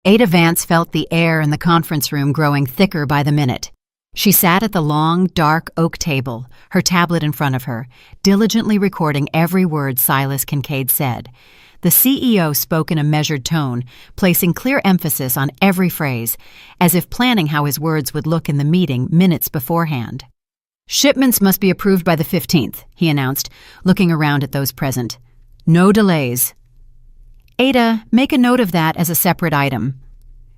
Adah Vance felt the air in the conference room growing thicker by the minute. She sat at the long, dark oak table, her tablet in front of her, diligently recording every word Silas Kincaid said. The CEO spoke in a measured tone, placing clear emphasis on every phrase, as if planning how his words would look in the meeting minutes beforehand. "Shipments must be approved by the 15th, he announced, looking around at those present. "No delays." "Adah, make a note of that as a separate item."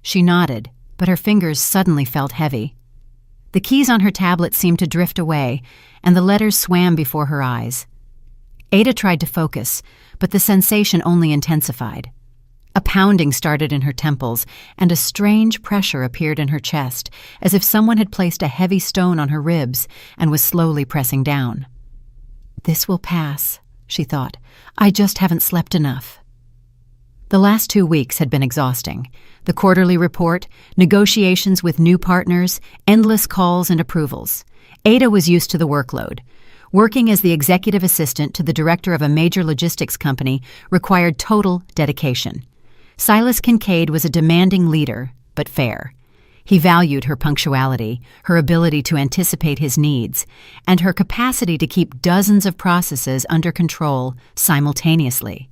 She nodded, but her fingers suddenly felt heavy. The keys on her tablet seemed to drift away, and the letters swam before her eyes. Adah tried to focus, but the sensation only intensified. A pounding started in her temples, and a strange pressure appeared in her chest, as if someone had placed a heavy stone on her ribs and was slowly pressing down. "This will pass," she thought. "I just haven't slept enough." The last 2 weeks had been exhausting. The quarterly report, negotiations with new partners, endless calls and approvals. Adah was used to the workload. Working as the executive assistant to the director of a major logistics company required total dedication. Silas Kincaid was a demanding leader, but fair. He valued her punctuality, her ability to anticipate his needs, and her capacity to keep dozens of processes under control simultaneously.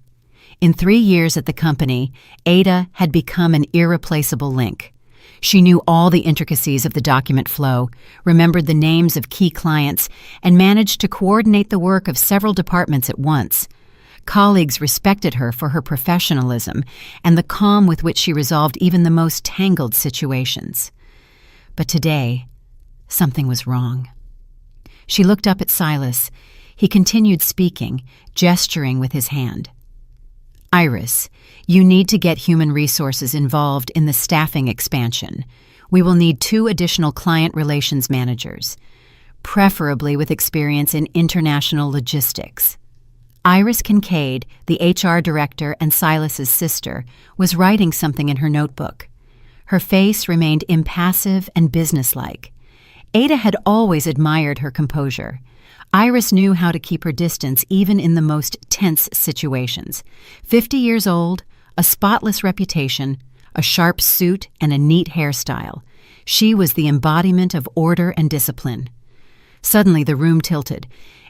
In 3 years at the company, Adah had become an irreplaceable link. She knew all the intricacies of the document flow, remembered the names of key clients, and managed to coordinate the work of several departments at once. Colleagues respected her for her professionalism and the calm with which she resolved even the most tangled situations. But today, something was wrong. She looked up at Silas. He continued speaking, gesturing with his hand. "Iris, you need to get human resources involved in the staffing expansion. We will need 2 additional client relations managers, preferably with experience in international logistics." Iris Kincaid, the HR director and Silas's sister, was writing something in her notebook. Her face remained impassive and businesslike. Adah had always admired her composure. Iris knew how to keep her distance even in the most tense situations. 50 years old, a spotless reputation, a sharp suit, and a neat hairstyle. She was the embodiment of order and discipline. Suddenly the room tilted.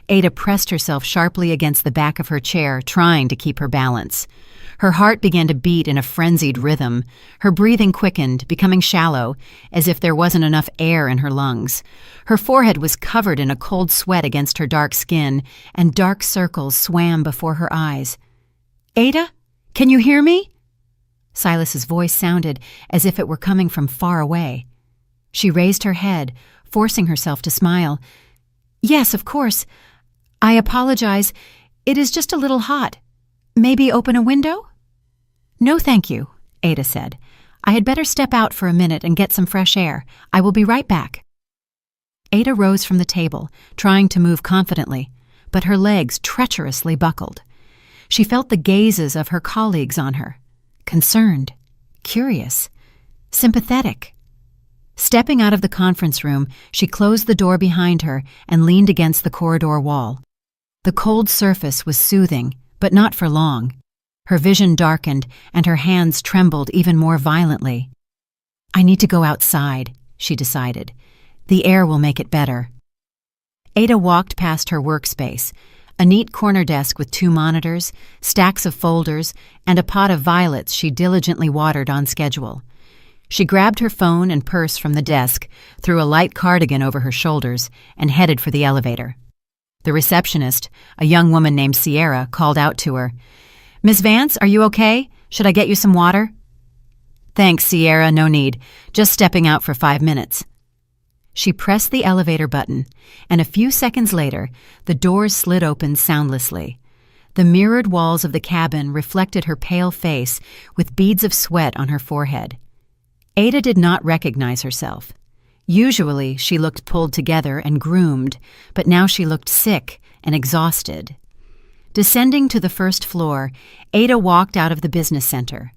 Adah pressed herself sharply against the back of her chair, trying to keep her balance. Her heart began to beat in a frenzied rhythm. Her breathing quickened, becoming shallow, as if there wasn't enough air in her lungs. Her forehead was covered in a cold sweat against her dark skin, and dark circles swam before her eyes. "Adah, can you hear me?" Silas's voice sounded as if it were coming from far away. She raised her head, forcing herself to smile. "Yes, of course. I apologize. It is just a little hot. Maybe open a window?" "No, thank you," Adah said. "I had better step out for a minute and get some fresh air. I will be right back." Adah rose from the table, trying to move confidently, but her legs treacherously buckled. She felt the gazes of her colleagues on her, concerned, curious, sympathetic. Stepping out of the conference room, she closed the door behind her and leaned against the corridor wall. The cold surface was soothing, but not for long. Her vision darkened, and her hands trembled even more violently. "I need to go outside," she decided. "The air will make it better." Adah walked past her workspace, a neat corner desk with 2 monitors, stacks of folders, and a pot of violets she diligently watered on schedule. She grabbed her phone and purse from the desk, threw a light cardigan over her shoulders, and headed for the elevator. The receptionist, a young woman named Sierra, called out to her. "Miss Vance, are you okay? Should I get you some water?" "Thanks, Sierra, no need. Just stepping out for 5 minutes." She pressed the elevator button, and a few seconds later, the doors slid open soundlessly. The mirrored walls of the cabin reflected her pale face with beads of sweat on her forehead. Adah did not recognize herself. Usually, she looked pulled together and groomed, but now she looked sick and exhausted. Descending to the first floor, Adah walked out of the business center.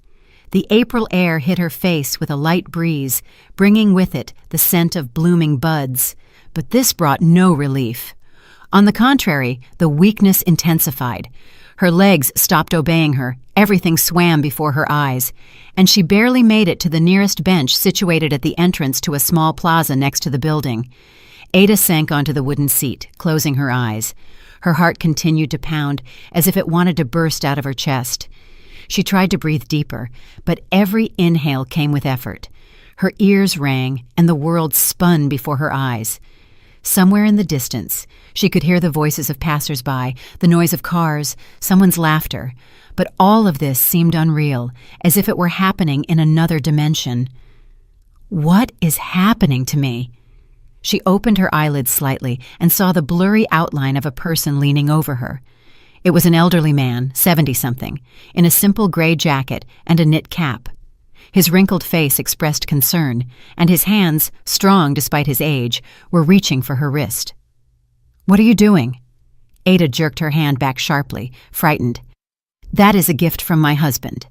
The April air hit her face with a light breeze, bringing with it the scent of blooming buds, but this brought no relief. On the contrary, the weakness intensified. Her legs stopped obeying her, everything swam before her eyes, and she barely made it to the nearest bench situated at the entrance to a small plaza next to the building. Adah sank onto the wooden seat, closing her eyes. Her heart continued to pound as if it wanted to burst out of her chest. She tried to breathe deeper, but every inhale came with effort. Her ears rang, and the world spun before her eyes. Somewhere in the distance, she could hear the voices of passers-by, the noise of cars, someone's laughter. But all of this seemed unreal, as if it were happening in another dimension. What is happening to me? She opened her eyelids slightly and saw the blurry outline of a person leaning over her. It was an elderly man, 70-something, in a simple gray jacket and a knit cap. His wrinkled face expressed concern, and his hands, strong despite his age, were reaching for her wrist. "What are you doing?" Adah jerked her hand back sharply, frightened. "That is a gift from my husband."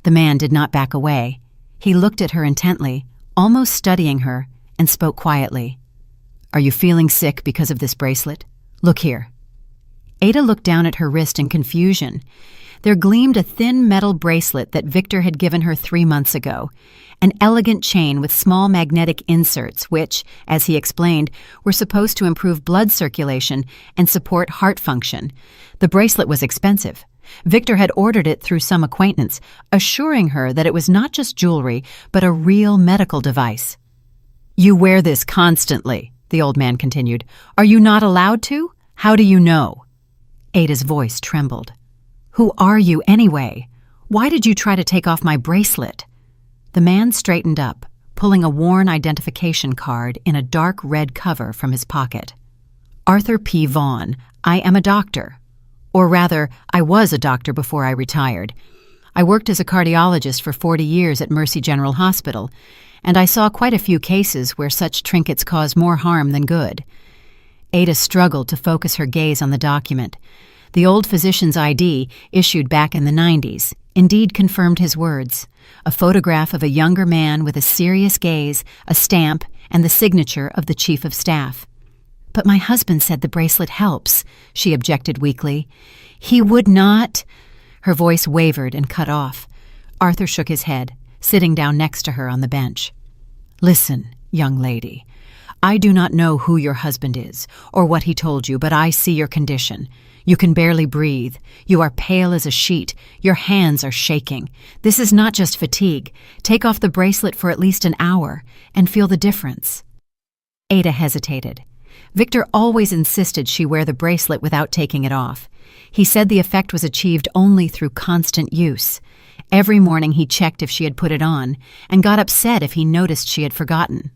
The man did not back away. He looked at her intently, almost studying her, and spoke quietly. "Are you feeling sick because of this bracelet? Look here." Adah looked down at her wrist in confusion. There gleamed a thin metal bracelet that Victor had given her 3 months ago, an elegant chain with small magnetic inserts which, as he explained, were supposed to improve blood circulation and support heart function. The bracelet was expensive. Victor had ordered it through some acquaintance, assuring her that it was not just jewelry, but a real medical device. "You wear this constantly," the old man continued. "Are you not allowed to? How do you know?" Adah's voice trembled. "Who are you anyway? Why did you try to take off my bracelet?" The man straightened up, pulling a worn identification card in a dark red cover from his pocket. "Arthur P. Vaughn. I am a doctor. Or rather, I was a doctor before I retired. I worked as a cardiologist for 40 years at Mercy General Hospital, and I saw quite a few cases where such trinkets cause more harm than good." Adah struggled to focus her gaze on the document. The old physician's ID, issued back in the 90s, indeed confirmed his words. A photograph of a younger man with a serious gaze, a stamp, and the signature of the chief of staff. "But my husband said the bracelet helps," she objected weakly. "He would not—" Her voice wavered and cut off. Arthur shook his head, sitting down next to her on the bench. "Listen, young lady. I do not know who your husband is or what he told you, but I see your condition. You can barely breathe. You are pale as a sheet. Your hands are shaking. This is not just fatigue. Take off the bracelet for at least an hour and feel the difference." Adah hesitated. Victor always insisted she wear the bracelet without taking it off. He said the effect was achieved only through constant use. Every morning he checked if she had put it on and got upset if he noticed she had forgotten.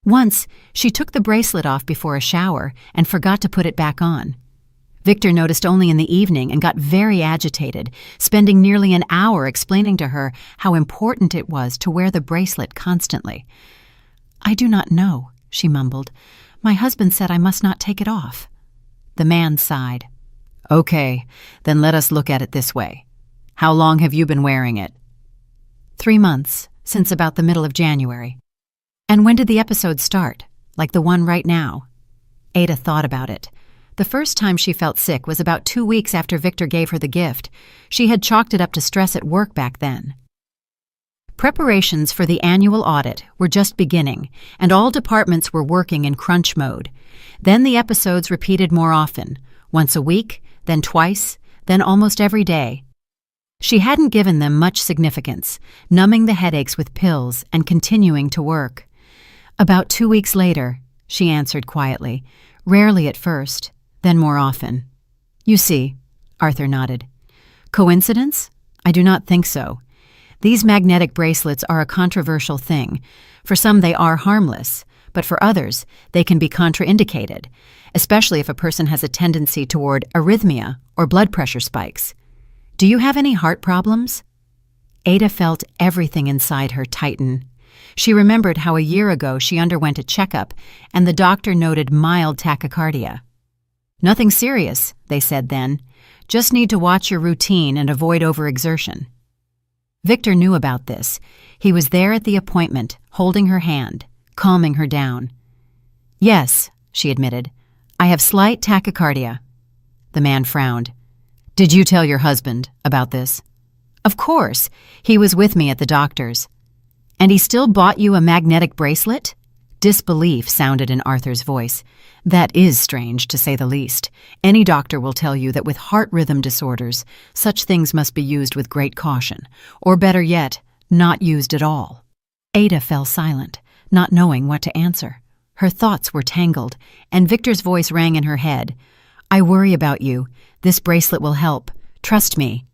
Once, she took the bracelet off before a shower and forgot to put it back on. Victor noticed only in the evening and got very agitated, spending nearly an hour explaining to her how important it was to wear the bracelet constantly. "I do not know," she mumbled. "My husband said I must not take it off." The man sighed. "Okay, then let us look at it this way. How long have you been wearing it?" 3 months, since about the middle of January. "And when did the episode start, like the one right now?" Adah thought about it. The first time she felt sick was about 2 weeks after Victor gave her the gift. She had chalked it up to stress at work back then. Preparations for the annual audit were just beginning, and all departments were working in crunch mode. Then the episodes repeated more often, once a week, then twice, then almost every day. She hadn't given them much significance, numbing the headaches with pills and continuing to work. "About 2 weeks later," she answered quietly, "rarely at first, then more often." "You see," Arthur nodded. "Coincidence? I do not think so. These magnetic bracelets are a controversial thing. For some they are harmless, but for others they can be contraindicated, especially if a person has a tendency toward arrhythmia or blood pressure spikes. Do you have any heart problems?" Adah felt everything inside her tighten. She remembered how a year ago she underwent a checkup and the doctor noted mild tachycardia. "Nothing serious," they said then. "Just need to watch your routine and avoid overexertion." Victor knew about this. He was there at the appointment, holding her hand, calming her down. "Yes," she admitted. "I have slight tachycardia." The man frowned. Did you tell your husband about this? Of course. He was with me at the doctor's. And he still bought you a magnetic bracelet? Disbelief sounded in Arthur's voice. That is strange, to say the least. Any doctor will tell you that with heart rhythm disorders, such things must be used with great caution, or better yet, not used at all. Adah fell silent, not knowing what to answer. Her thoughts were tangled, and Victor's voice rang in her head. I worry about you. This bracelet will help. Trust me.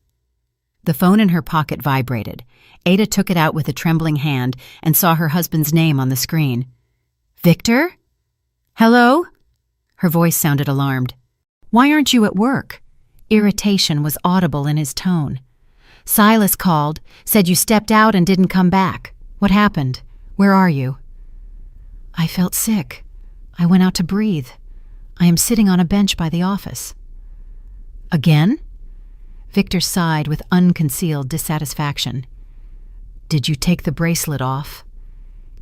The phone in her pocket vibrated. Adah took it out with a trembling hand and saw her husband's name on the screen. Victor? Hello? Her voice sounded alarmed. Why aren't you at work? Irritation was audible in his tone. Silas called, said you stepped out and didn't come back. What happened? Where are you? I felt sick. I went out to breathe. I am sitting on a bench by the office. Again? Victor sighed with unconcealed dissatisfaction. Did you take the bracelet off?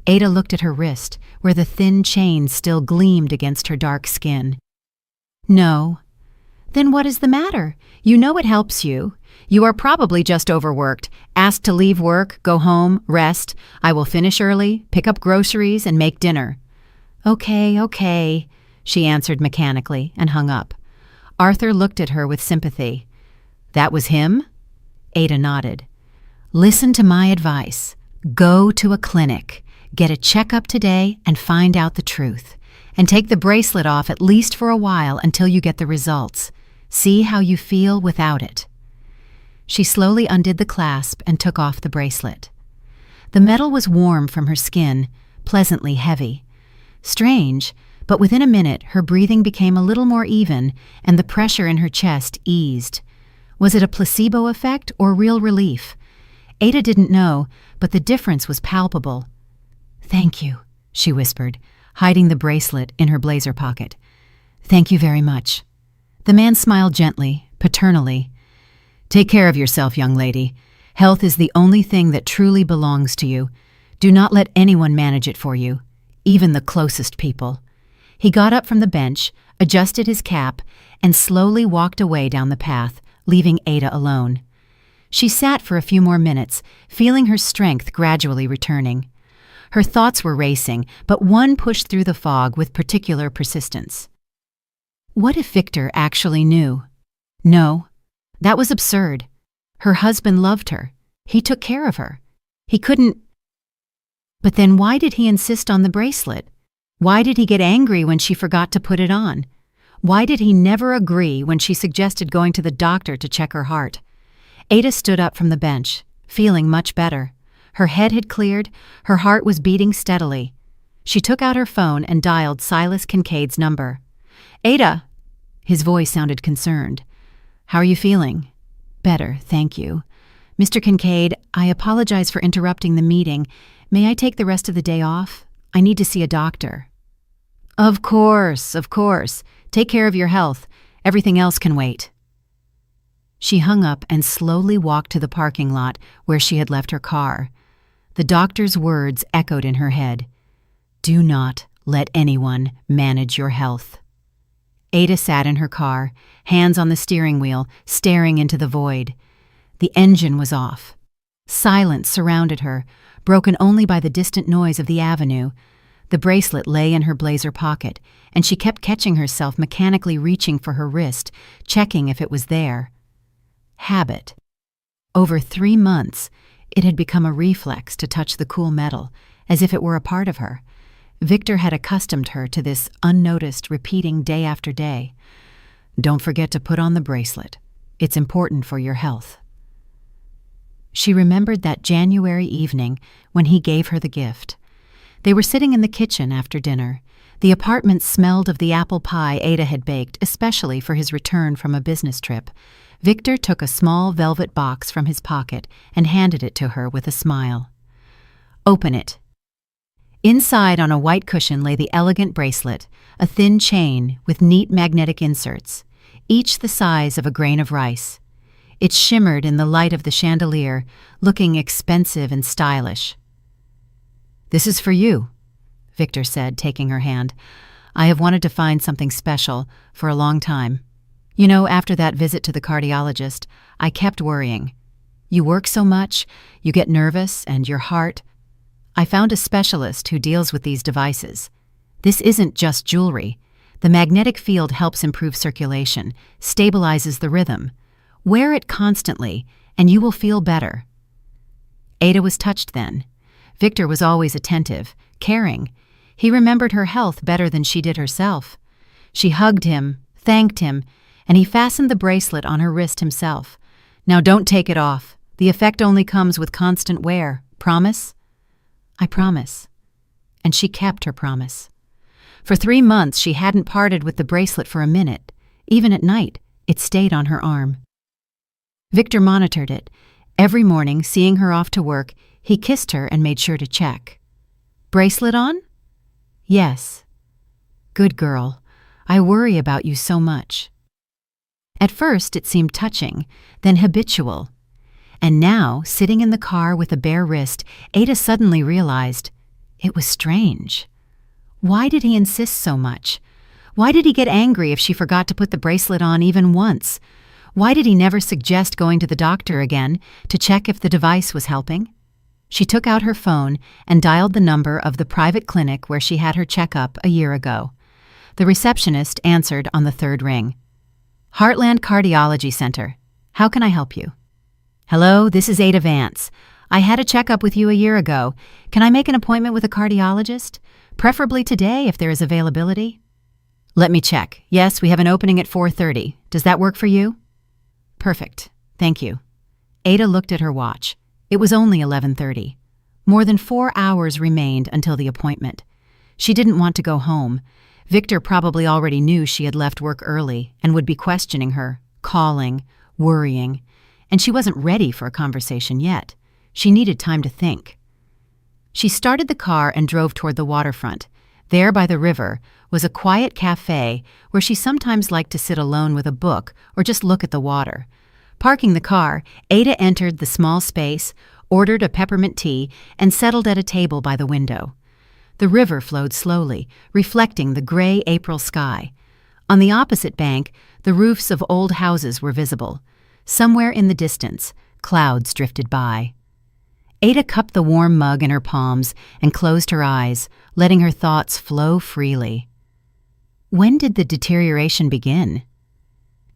Adah looked at her wrist, where the thin chain still gleamed against her dark skin. No. Then what is the matter? You know it helps you. You are probably just overworked, asked to leave work, go home, rest. I will finish early, pick up groceries, and make dinner. Okay, she answered mechanically and hung up. Arthur looked at her with sympathy. That was him? Adah nodded. Listen to my advice. Go to a clinic. Get a checkup today and find out the truth. And take the bracelet off at least for a while until you get the results. See how you feel without it. She slowly undid the clasp and took off the bracelet. The metal was warm from her skin, pleasantly heavy. Strange, but within a minute her breathing became a little more even and the pressure in her chest eased. Was it a placebo effect or real relief? Adah didn't know, but the difference was palpable. Thank you, she whispered, hiding the bracelet in her blazer pocket. Thank you very much. The man smiled gently, paternally. Take care of yourself, young lady. Health is the only thing that truly belongs to you. Do not let anyone manage it for you, even the closest people. He got up from the bench, adjusted his cap, and slowly walked away down the path, leaving Adah alone. She sat for a few more minutes, feeling her strength gradually returning. Her thoughts were racing, but one pushed through the fog with particular persistence. What if Victor actually knew? No, that was absurd. Her husband loved her. He took care of her. He couldn't... But then why did he insist on the bracelet? Why did he get angry when she forgot to put it on? Why did he never agree when she suggested going to the doctor to check her heart? Adah stood up from the bench, feeling much better. Her head had cleared, her heart was beating steadily. She took out her phone and dialed Silas Kincaid's number. Adah! His voice sounded concerned. How are you feeling? Better, thank you. Mr. Kincaid, I apologize for interrupting the meeting. May I take the rest of the day off? I need to see a doctor. Of course. Take care of your health. Everything else can wait. She hung up and slowly walked to the parking lot where she had left her car. The doctor's words echoed in her head. Do not let anyone manage your health. Adah sat in her car, hands on the steering wheel, staring into the void. The engine was off. Silence surrounded her, broken only by the distant noise of the avenue. The bracelet lay in her blazer pocket, and she kept catching herself mechanically reaching for her wrist, checking if it was there. Habit. Over 3 months, it had become a reflex to touch the cool metal, as if it were a part of her. Victor had accustomed her to this unnoticed, repeating day after day. Don't forget to put on the bracelet. It's important for your health. She remembered that January evening when he gave her the gift. They were sitting in the kitchen after dinner. The apartment smelled of the apple pie Adah had baked, especially for his return from a business trip. Victor took a small velvet box from his pocket and handed it to her with a smile. Open it. Inside on a white cushion lay the elegant bracelet, a thin chain with neat magnetic inserts, each the size of a grain of rice. It shimmered in the light of the chandelier, looking expensive and stylish. This is for you, Victor said, taking her hand. I have wanted to find something special for a long time. You know, after that visit to the cardiologist, I kept worrying. You work so much, you get nervous, and your heart. I found a specialist who deals with these devices. This isn't just jewelry. The magnetic field helps improve circulation, stabilizes the rhythm. Wear it constantly, and you will feel better. Adah was touched then. Victor was always attentive, caring. He remembered her health better than she did herself. She hugged him, thanked him, and he fastened the bracelet on her wrist himself. Now don't take it off. The effect only comes with constant wear. Promise? I promise. And she kept her promise. For 3 months, she hadn't parted with the bracelet for a minute. Even at night, it stayed on her arm. Victor monitored it. Every morning, seeing her off to work, he kissed her and made sure to check. Bracelet on? Yes. Good girl. I worry about you so much. At first, it seemed touching, then habitual. And now, sitting in the car with a bare wrist, Adah suddenly realized it was strange. Why did he insist so much? Why did he get angry if she forgot to put the bracelet on even once? Why did he never suggest going to the doctor again to check if the device was helping? She took out her phone and dialed the number of the private clinic where she had her checkup a year ago. The receptionist answered on the 3rd ring. Heartland Cardiology Center. How can I help you? Hello, this is Adah Vance. I had a checkup with you a year ago. Can I make an appointment with a cardiologist? Preferably today if there is availability. Let me check. Yes, we have an opening at 4:30. Does that work for you? Perfect. Thank you. Adah looked at her watch. It was only 11:30. More than 4 hours remained until the appointment. She didn't want to go home. Victor probably already knew she had left work early and would be questioning her, calling, worrying, and she wasn't ready for a conversation yet. She needed time to think. She started the car and drove toward the waterfront. There by the river was a quiet cafe where she sometimes liked to sit alone with a book or just look at the water. Parking the car, Adah entered the small space, ordered a peppermint tea, and settled at a table by the window. The river flowed slowly, reflecting the gray April sky. On the opposite bank, the roofs of old houses were visible. Somewhere in the distance, clouds drifted by. Adah cupped the warm mug in her palms and closed her eyes, letting her thoughts flow freely. When did the deterioration begin?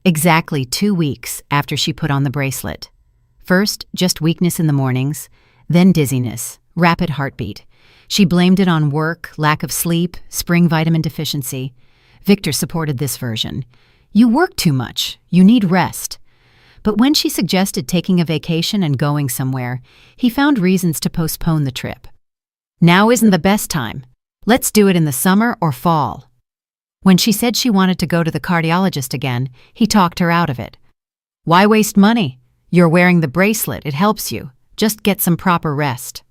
Exactly 2 weeks after she put on the bracelet. First, just weakness in the mornings, then dizziness, rapid heartbeat. She blamed it on work, lack of sleep, spring vitamin deficiency. Victor supported this version. You work too much. You need rest. But when she suggested taking a vacation and going somewhere, he found reasons to postpone the trip. Now isn't the best time. Let's do it in the summer or fall. When she said she wanted to go to the cardiologist again, he talked her out of it. Why waste money? You're wearing the bracelet. It helps you. Just get some proper rest.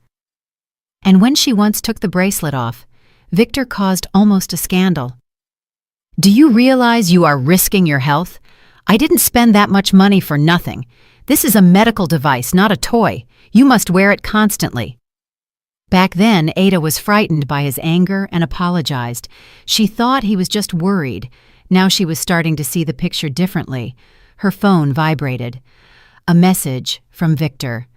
And when she once took the bracelet off, Victor caused almost a scandal. Do you realize you are risking your health? I didn't spend that much money for nothing. This is a medical device, not a toy. You must wear it constantly. Back then, Adah was frightened by his anger and apologized. She thought he was just worried. Now she was starting to see the picture differently. Her phone vibrated. A message from Victor.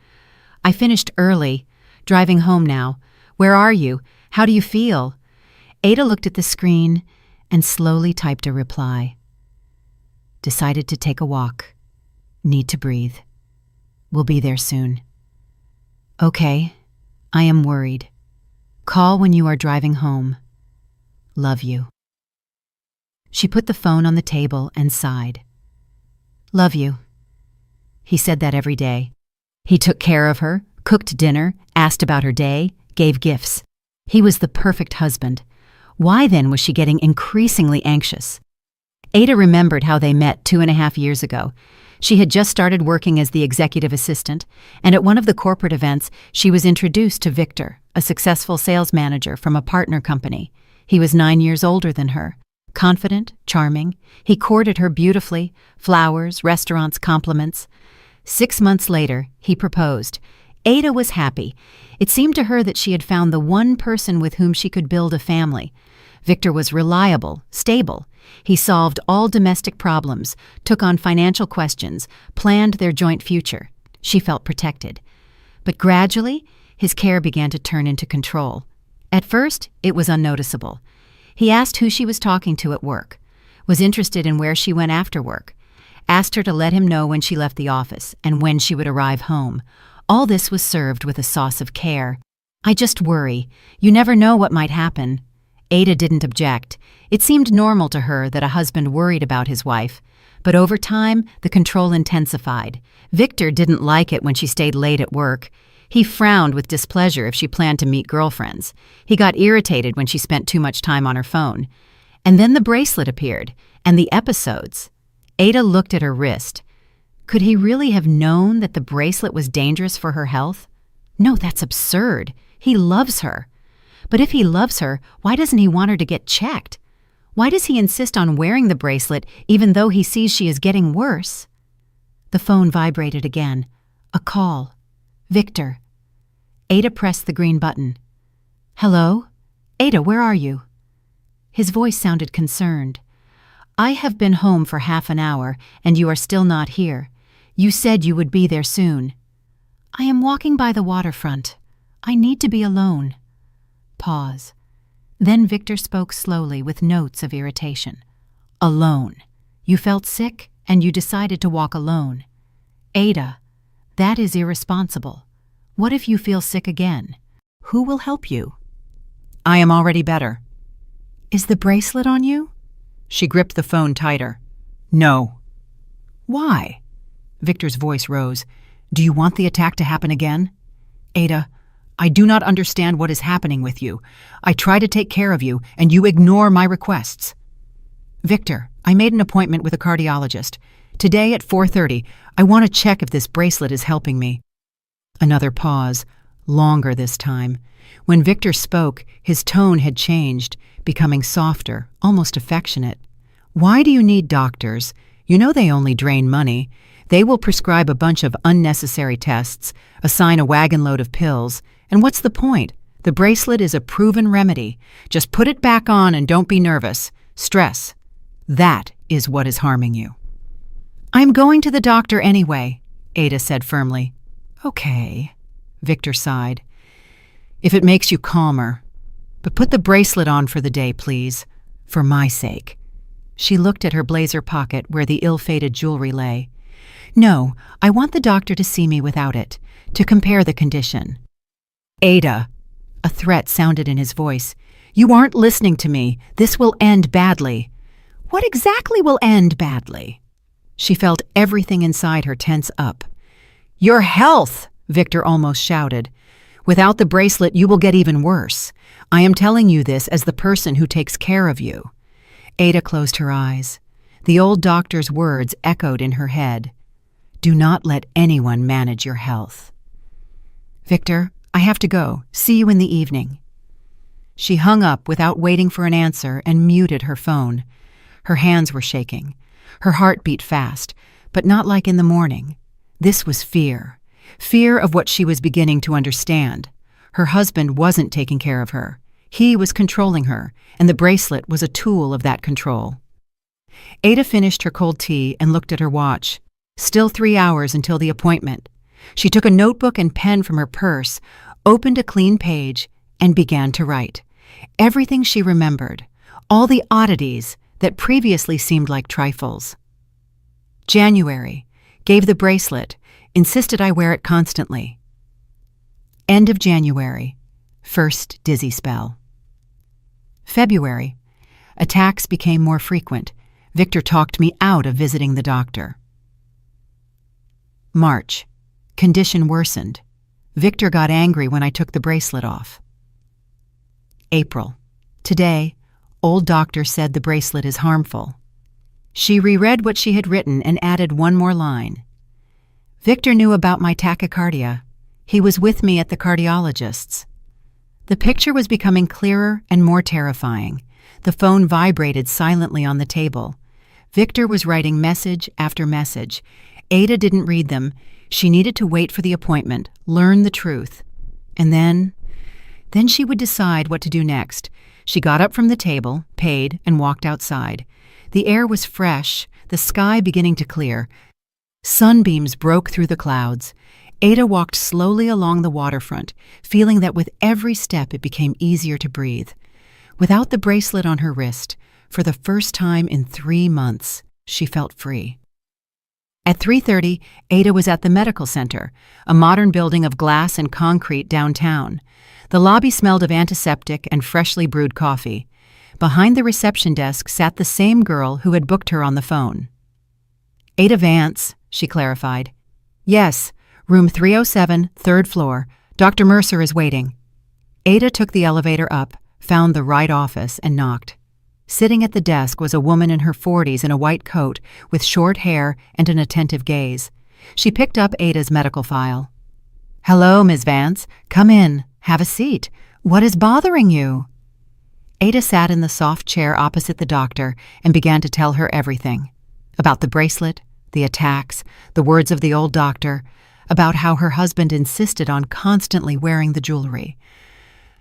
I finished early. Driving home now. Where are you? How do you feel? Adah looked at the screen and slowly typed a reply. Decided to take a walk. Need to breathe. Will be there soon. Okay, I am worried. Call when you are driving home. Love you. She put the phone on the table and sighed. Love you. He said that every day. He took care of her, cooked dinner, asked about her day, gave gifts. He was the perfect husband. Why then was she getting increasingly anxious? Adah remembered how they met 2.5 years ago. She had just started working as the executive assistant, and at one of the corporate events, she was introduced to Victor, a successful sales manager from a partner company. He was 9 years older than her. Confident, charming, he courted her beautifully, flowers, restaurants, compliments. 6 months later, he proposed. Adah was happy. It seemed to her that she had found the one person with whom she could build a family. Victor was reliable, stable. He solved all domestic problems, took on financial questions, planned their joint future. She felt protected. But gradually, his care began to turn into control. At first, it was unnoticeable. He asked who she was talking to at work, was interested in where she went after work, asked her to let him know when she left the office and when she would arrive home. All this was served with a sauce of care. "I just worry. You never know what might happen." Adah didn't object. It seemed normal to her that a husband worried about his wife. But over time, the control intensified. Victor didn't like it when she stayed late at work. He frowned with displeasure if she planned to meet girlfriends. He got irritated when she spent too much time on her phone. And then the bracelet appeared, and the episodes. Adah looked at her wrist. Could he really have known that the bracelet was dangerous for her health? No, that's absurd. He loves her. But if he loves her, why doesn't he want her to get checked? Why does he insist on wearing the bracelet even though he sees she is getting worse? The phone vibrated again. A call. Victor. Adah pressed the green button. "Hello? Adah, where are you?" His voice sounded concerned. "I have been home for half an hour, and you are still not here. You said you would be there soon." "I am walking by the waterfront. I need to be alone." Pause. Then Victor spoke slowly with notes of irritation. "Alone. You felt sick, and you decided to walk alone. Adah, that is irresponsible. What if you feel sick again? Who will help you?" "I am already better." "Is the bracelet on you?" She gripped the phone tighter. "No." "Why?" Victor's voice rose. "Do you want the attack to happen again?" "Adah, I do not understand what is happening with you. I try to take care of you, and you ignore my requests." "Victor, I made an appointment with a cardiologist. Today at 4:30, I want to check if this bracelet is helping me." Another pause, longer this time. When Victor spoke, his tone had changed, becoming softer, almost affectionate. "Why do you need doctors? You know they only drain money. They will prescribe a bunch of unnecessary tests, assign a wagon load of pills, and what's the point? The bracelet is a proven remedy. Just put it back on and don't be nervous. Stress. That is what is harming you." "I'm going to the doctor anyway," Adah said firmly. "Okay," Victor sighed. "If it makes you calmer. But put the bracelet on for the day, please. For my sake." She looked at her blazer pocket where the ill-fated jewelry lay. "No, I want the doctor to see me without it, to compare the condition." "Adah," a threat sounded in his voice, "you aren't listening to me. This will end badly." "What exactly will end badly?" She felt everything inside her tense up. "Your health!" Victor almost shouted. "Without the bracelet, you will get even worse. I am telling you this as the person who takes care of you." Adah closed her eyes. The old doctor's words echoed in her head. "Do not let anyone manage your health." "Victor, I have to go. See you in the evening." She hung up without waiting for an answer and muted her phone. Her hands were shaking. Her heart beat fast, but not like in the morning. This was fear. Fear of what she was beginning to understand. Her husband wasn't taking care of her. He was controlling her, and the bracelet was a tool of that control. Adah finished her cold tea and looked at her watch. Still 3 hours until the appointment. She took a notebook and pen from her purse, opened a clean page, and began to write. Everything she remembered, all the oddities that previously seemed like trifles. January. Gave the bracelet, insisted I wear it constantly. End of January. First dizzy spell. February. Attacks became more frequent. Victor talked me out of visiting the doctor. March. Condition worsened. Victor got angry when I took the bracelet off. April. Today, old doctor said the bracelet is harmful. She reread what she had written and added one more line. Victor knew about my tachycardia. He was with me at the cardiologist's. The picture was becoming clearer and more terrifying. The phone vibrated silently on the table. Victor was writing message after message. Adah didn't read them. She needed to wait for the appointment, learn the truth. And then she would decide what to do next. She got up from the table, paid, and walked outside. The air was fresh, the sky beginning to clear. Sunbeams broke through the clouds. Adah walked slowly along the waterfront, feeling that with every step it became easier to breathe. Without the bracelet on her wrist, for the first time in 3 months, she felt free. At 3:30, Adah was at the medical center, a modern building of glass and concrete downtown. The lobby smelled of antiseptic and freshly brewed coffee. Behind the reception desk sat the same girl who had booked her on the phone. "Adah Vance," she clarified. "Yes, room 307, 3rd floor. Dr. Mercer is waiting." Adah took the elevator up, found the right office, and knocked. Sitting at the desk was a woman in her 40s in a white coat with short hair and an attentive gaze. She picked up Adah's medical file. "Hello, Ms. Vance. Come in. Have a seat. What is bothering you?" Adah sat in the soft chair opposite the doctor and began to tell her everything. About the bracelet, the attacks, the words of the old doctor, about how her husband insisted on constantly wearing the jewelry.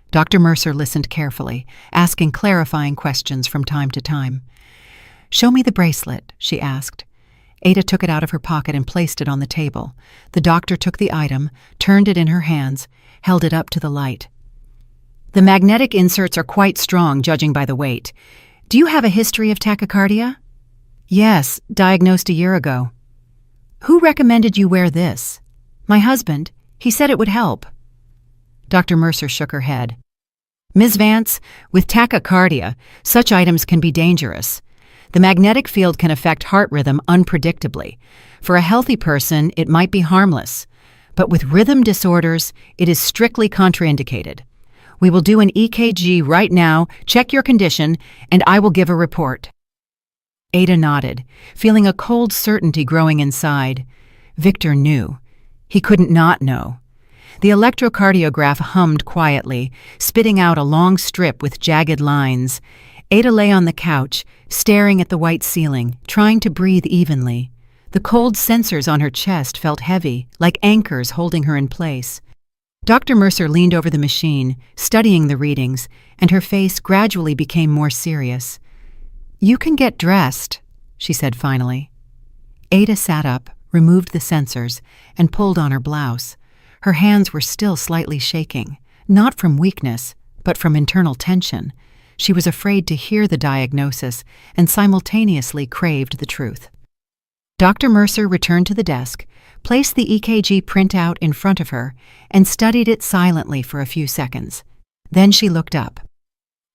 Dr. Mercer listened carefully, asking clarifying questions from time to time. "Show me the bracelet," she asked. Adah took it out of her pocket and placed it on the table. The doctor took the item, turned it in her hands, held it up to the light. "The magnetic inserts are quite strong, judging by the weight. Do you have a history of tachycardia?" "Yes, diagnosed a year ago." "Who recommended you wear this?" "My husband. He said it would help." Dr. Mercer shook her head. "Ms. Vance, with tachycardia, such items can be dangerous. The magnetic field can affect heart rhythm unpredictably. For a healthy person, it might be harmless. But with rhythm disorders, it is strictly contraindicated. We will do an EKG right now, check your condition, and I will give a report." Adah nodded, feeling a cold certainty growing inside. Victor knew. He couldn't not know. The electrocardiograph hummed quietly, spitting out a long strip with jagged lines. Adah lay on the couch, staring at the white ceiling, trying to breathe evenly. The cold sensors on her chest felt heavy, like anchors holding her in place. Dr. Mercer leaned over the machine, studying the readings, and her face gradually became more serious. "You can get dressed," she said finally. Adah sat up, removed the sensors, and pulled on her blouse. Her hands were still slightly shaking, not from weakness, but from internal tension. She was afraid to hear the diagnosis and simultaneously craved the truth. Dr. Mercer returned to the desk, placed the EKG printout in front of her, and studied it silently for a few seconds. Then she looked up.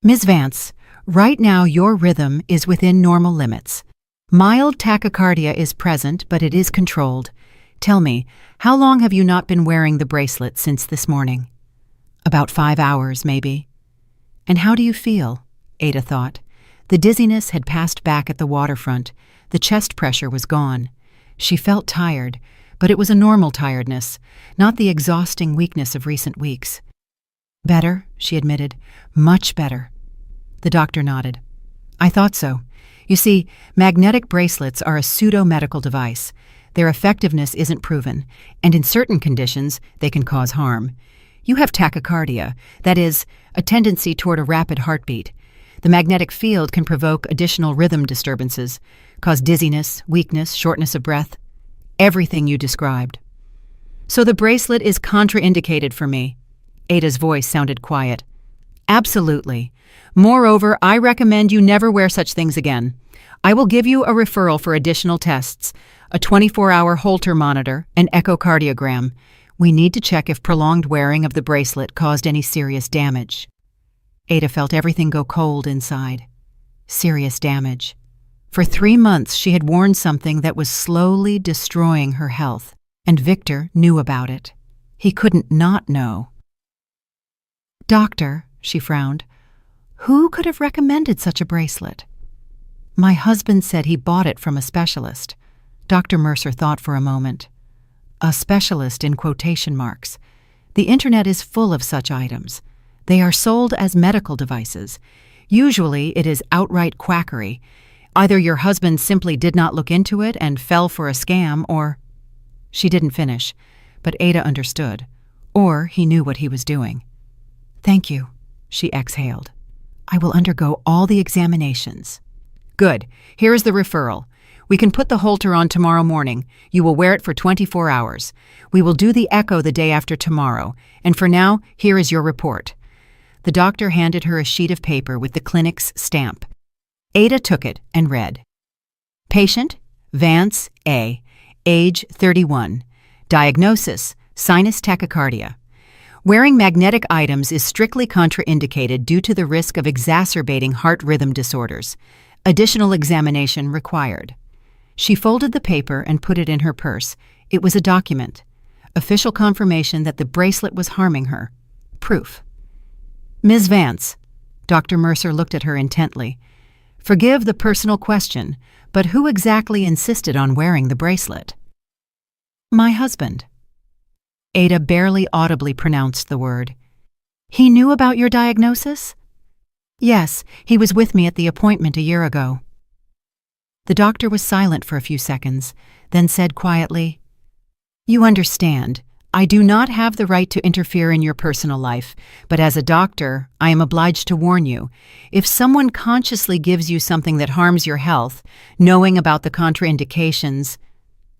"Ms. Vance, right now your rhythm is within normal limits. Mild tachycardia is present, but it is controlled. Tell me, how long have you not been wearing the bracelet since this morning?" "About 5 hours, maybe." "And how do you feel?" Adah thought. The dizziness had passed back at the waterfront. The chest pressure was gone. She felt tired, but it was a normal tiredness, not the exhausting weakness of recent weeks. "Better," she admitted. "Much better." The doctor nodded. "I thought so. You see, magnetic bracelets are a pseudo-medical device. Their effectiveness isn't proven, and in certain conditions, they can cause harm. You have tachycardia, that is, a tendency toward a rapid heartbeat. The magnetic field can provoke additional rhythm disturbances, cause dizziness, weakness, shortness of breath. Everything you described." "So the bracelet is contraindicated for me." Adah's voice sounded quiet. "Absolutely. Moreover, I recommend you never wear such things again. I will give you a referral for additional tests, a 24-hour Holter monitor, an echocardiogram. We need to check if prolonged wearing of the bracelet caused any serious damage." Adah felt everything go cold inside. Serious damage. For 3 months she had worn something that was slowly destroying her health, and Victor knew about it. He couldn't not know. "Doctor," she frowned, "who could have recommended such a bracelet?" "My husband said he bought it from a specialist." Dr. Mercer thought for a moment. A specialist in quotation marks. The internet is full of such items. They are sold as medical devices. Usually it is outright quackery. Either your husband simply did not look into it and fell for a scam, or— She didn't finish, but Adah understood. Or he knew what he was doing. "Thank you," she exhaled. "I will undergo all the examinations." Good. Here is the referral. We can put the halter on tomorrow morning. You will wear it for 24 hours. We will do the echo the day after tomorrow. And for now, here is your report." The doctor handed her a sheet of paper with the clinic's stamp. Adah took it and read. Patient, Vance A., age 31. Diagnosis, sinus tachycardia. Wearing magnetic items is strictly contraindicated due to the risk of exacerbating heart rhythm disorders. Additional examination required. She folded the paper and put it in her purse. It was a document. Official confirmation that the bracelet was harming her. Proof. "Ms. Vance," Dr. Mercer looked at her intently. "Forgive the personal question, but who exactly insisted on wearing the bracelet?" "My husband." Adah barely audibly pronounced the word. "He knew about your diagnosis?" "Yes, he was with me at the appointment a year ago." The doctor was silent for a few seconds, then said quietly, "You understand, I do not have the right to interfere in your personal life, but as a doctor, I am obliged to warn you. If someone consciously gives you something that harms your health, knowing about the contraindications,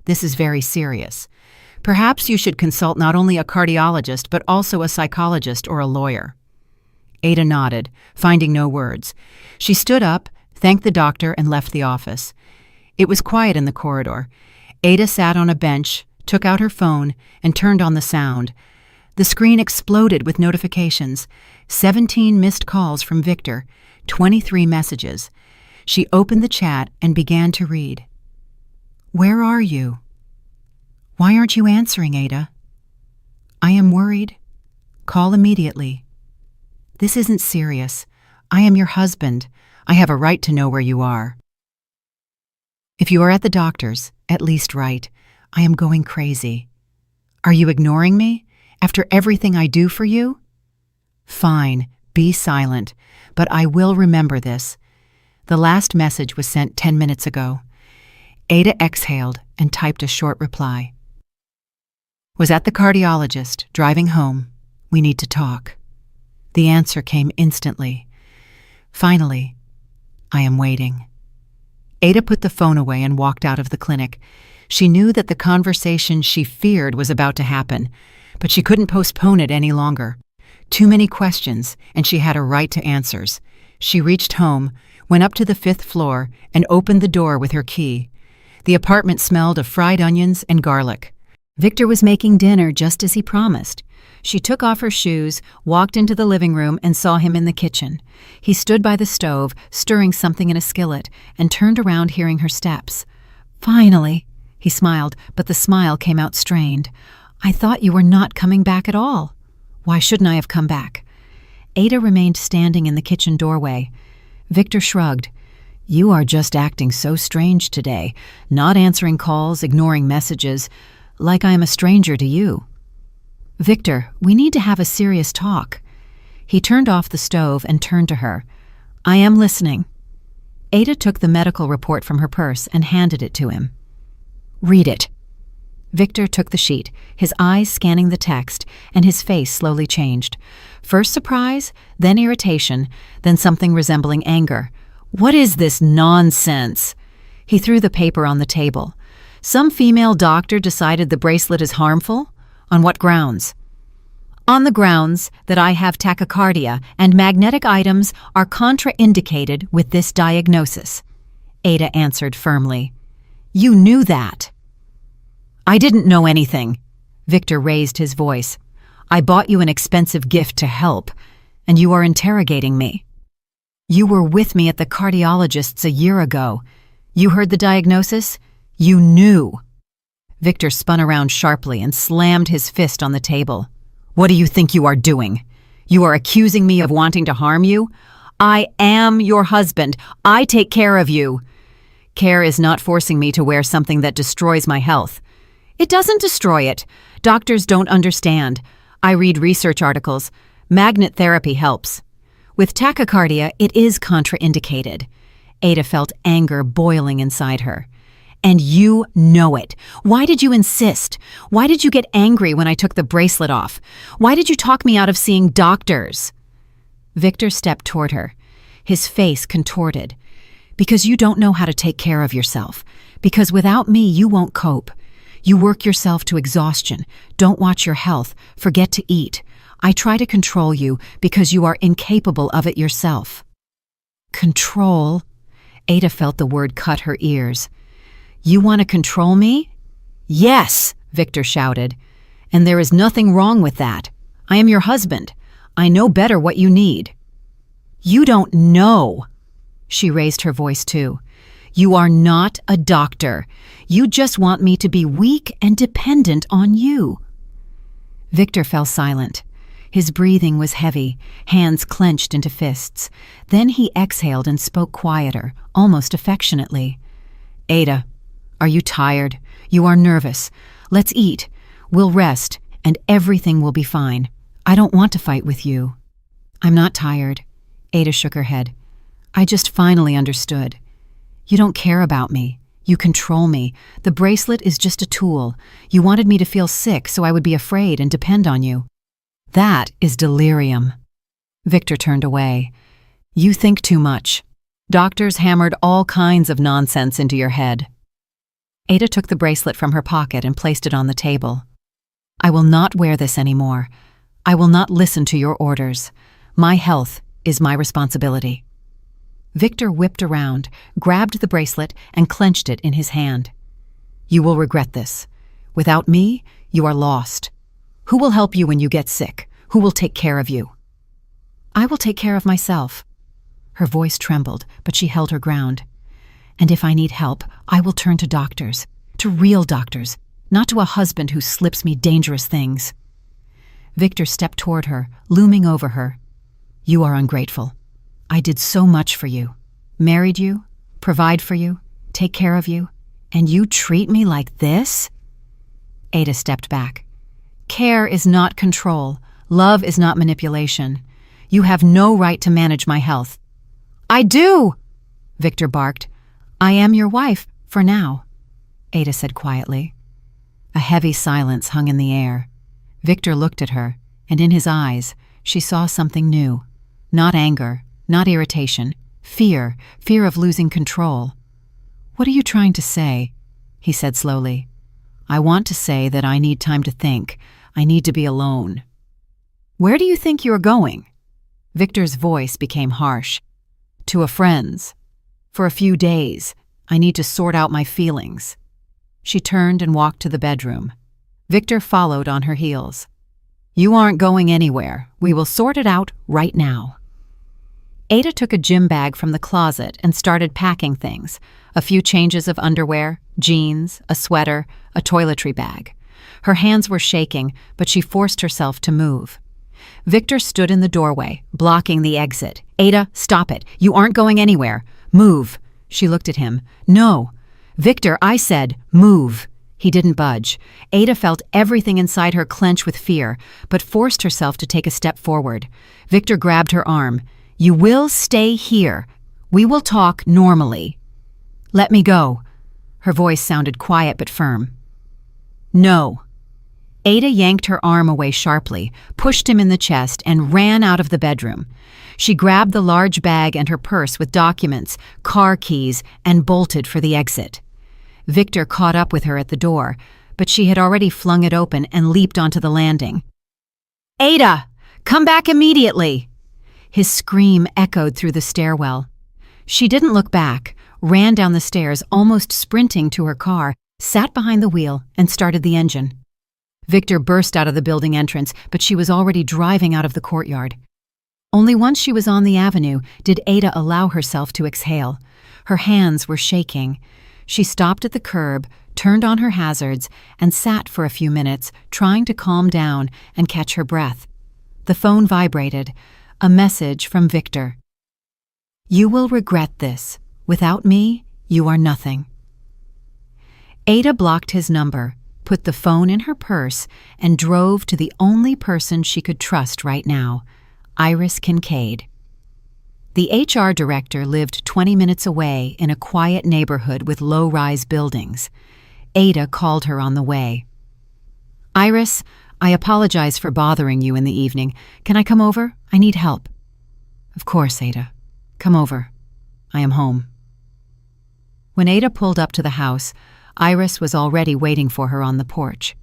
this is very serious. Perhaps you should consult not only a cardiologist, but also a psychologist or a lawyer." Adah nodded, finding no words. She stood up, thanked the doctor, and left the office. It was quiet in the corridor. Adah sat on a bench, took out her phone, and turned on the sound. The screen exploded with notifications. 17 missed calls from Victor, 23 messages. She opened the chat and began to read. "Where are you? Why aren't you answering, Adah? I am worried. Call immediately. This isn't serious. I am your husband. I have a right to know where you are. If you are at the doctor's, at least write, I am going crazy. Are you ignoring me after everything I do for you? Fine, be silent, but I will remember this. The last message was sent 10 minutes ago." Adah exhaled and typed a short reply. "Was at the cardiologist, driving home. We need to talk." The answer came instantly. "Finally, I am waiting." Adah put the phone away and walked out of the clinic. She knew that the conversation she feared was about to happen, but she couldn't postpone it any longer. Too many questions, and she had a right to answers. She reached home, went up to the 5th floor, and opened the door with her key. The apartment smelled of fried onions and garlic. Victor was making dinner just as he promised. She took off her shoes, walked into the living room, and saw him in the kitchen. He stood by the stove, stirring something in a skillet, and turned around hearing her steps. "Finally," he smiled, but the smile came out strained. "I thought you were not coming back at all." "Why shouldn't I have come back?" Adah remained standing in the kitchen doorway. Victor shrugged. "You are just acting so strange today, not answering calls, ignoring messages, like I am a stranger to you." "Victor, we need to have a serious talk." He turned off the stove and turned to her. "I am listening." Adah took the medical report from her purse and handed it to him. "Read it." Victor took the sheet, his eyes scanning the text, and his face slowly changed. First surprise, then irritation, then something resembling anger. "What is this nonsense?" He threw the paper on the table. "Some female doctor decided the bracelet is harmful? On what grounds?" "On the grounds that I have tachycardia and magnetic items are contraindicated with this diagnosis," Adah answered firmly. "You knew that." "I didn't know anything." Victor raised his voice. "I bought you an expensive gift to help, and you are interrogating me. You were with me at the cardiologist's a year ago. You heard the diagnosis? You knew." Victor spun around sharply and slammed his fist on the table. "What do you think you are doing? You are accusing me of wanting to harm you? I am your husband. I take care of you. Care is not forcing me to wear something that destroys my health. It doesn't destroy it. Doctors don't understand. I read research articles. Magnet therapy helps. With tachycardia, it is contraindicated." Adah felt anger boiling inside her. "And you know it. Why did you insist? Why did you get angry when I took the bracelet off? Why did you talk me out of seeing doctors?" Victor stepped toward her, his face contorted. Because you don't know how to take care of yourself. Because without me, you won't cope. You work yourself to exhaustion, don't watch your health, forget to eat. I try to control you because you are incapable of it yourself. Control? Adah felt the word cut her ears. You want to control me? Yes, Victor shouted. And there is nothing wrong with that. I am your husband. I know better what you need. You don't know. She raised her voice too. You are not a doctor. You just want me to be weak and dependent on you. Victor fell silent. His breathing was heavy, hands clenched into fists. Then he exhaled and spoke quieter, almost affectionately. Adah, are you tired? You are nervous. Let's eat. We'll rest, and everything will be fine. I don't want to fight with you. I'm not tired. Adah shook her head. I just finally understood. You don't care about me. You control me. The bracelet is just a tool. You wanted me to feel sick so I would be afraid and depend on you. That is delirium. Victor turned away. You think too much. Doctors hammered all kinds of nonsense into your head. Adah took the bracelet from her pocket and placed it on the table. I will not wear this anymore. I will not listen to your orders. My health is my responsibility. Victor whipped around, grabbed the bracelet, and clenched it in his hand. You will regret this. Without me, you are lost. Who will help you when you get sick? Who will take care of you? I will take care of myself. Her voice trembled, but she held her ground. And if I need help, I will turn to doctors, to real doctors, not to a husband who slips me dangerous things. Victor stepped toward her, looming over her. You are ungrateful. I did so much for you. Married you, provide for you, take care of you, and you treat me like this? Adah stepped back. Care is not control. Love is not manipulation. You have no right to manage my health. I do, Victor barked. I am your wife, for now, Adah said quietly. A heavy silence hung in the air. Victor looked at her, and in his eyes, she saw something new. Not anger, not irritation, fear of losing control. What are you trying to say? He said slowly. I want to say that I need time to think. I need to be alone. Where do you think you're going? Victor's voice became harsh. To a friend's. For a few days. I need to sort out my feelings. She turned and walked to the bedroom. Victor followed on her heels. You aren't going anywhere. We will sort it out right now. Adah took a gym bag from the closet and started packing things. A few changes of underwear, jeans, a sweater, a toiletry bag. Her hands were shaking, but she forced herself to move. Victor stood in the doorway, blocking the exit. Adah, stop it. You aren't going anywhere. Move. She looked at him. No. Victor, I said, move. He didn't budge. Adah felt everything inside her clench with fear, but forced herself to take a step forward. Victor grabbed her arm. You will stay here. We will talk normally. Let me go. Her voice sounded quiet but firm. No. Adah yanked her arm away sharply, pushed him in the chest, and ran out of the bedroom. She grabbed the large bag and her purse with documents, car keys, and bolted for the exit. Victor caught up with her at the door, but she had already flung it open and leaped onto the landing. Adah, come back immediately! His scream echoed through the stairwell. She didn't look back, ran down the stairs, almost sprinting to her car, sat behind the wheel, and started the engine. Victor burst out of the building entrance, but she was already driving out of the courtyard. Only once she was on the avenue did Adah allow herself to exhale. Her hands were shaking. She stopped at the curb, turned on her hazards, and sat for a few minutes, trying to calm down and catch her breath. The phone vibrated. A message from Victor. You will regret this. Without me, you are nothing. Adah blocked his number, put the phone in her purse, and drove to the only person she could trust right now, Iris Kincaid. The HR director lived 20 minutes away in a quiet neighborhood with low-rise buildings. Adah called her on the way. Iris, I apologize for bothering you in the evening. Can I come over? I need help. Of course, Adah. Come over. I am home. When Adah pulled up to the house, Iris was already waiting for her on the porch.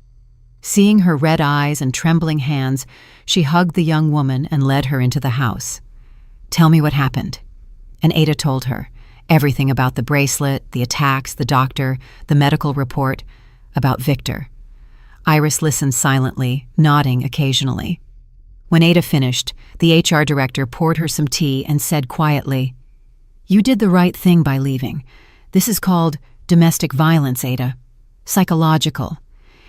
Seeing her red eyes and trembling hands, she hugged the young woman and led her into the house. "Tell me what happened." And Adah told her everything about the bracelet, the attacks, the doctor, the medical report, about Victor. Iris listened silently, nodding occasionally. When Adah finished, the HR director poured her some tea and said quietly, "You did the right thing by leaving. This is called domestic violence, Adah. Psychological.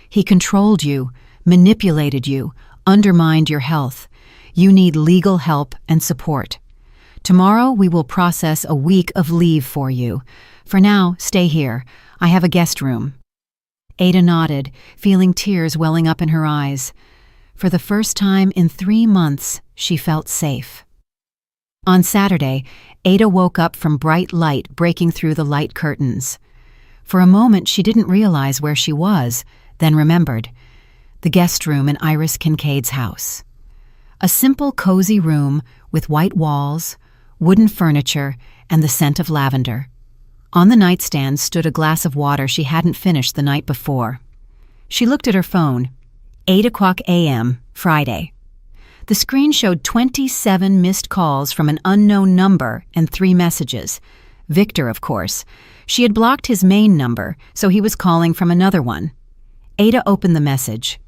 He controlled you, manipulated you, undermined your health. You need legal help and support. Tomorrow we will process a week of leave for you. For now, stay here. I have a guest room." Adah nodded, feeling tears welling up in her eyes. For the first time in 3 months, she felt safe. On Saturday, Adah woke up from bright light breaking through the light curtains. For a moment, she didn't realize where she was, then remembered. The guest room in Iris Kincaid's house. A simple, cozy room with white walls, wooden furniture, and the scent of lavender. On the nightstand stood a glass of water she hadn't finished the night before. She looked at her phone. 8:00 a.m., Friday. The screen showed 27 missed calls from an unknown number and 3 messages. Victor, of course. She had blocked his main number, so he was calling from another one. Adah opened the message.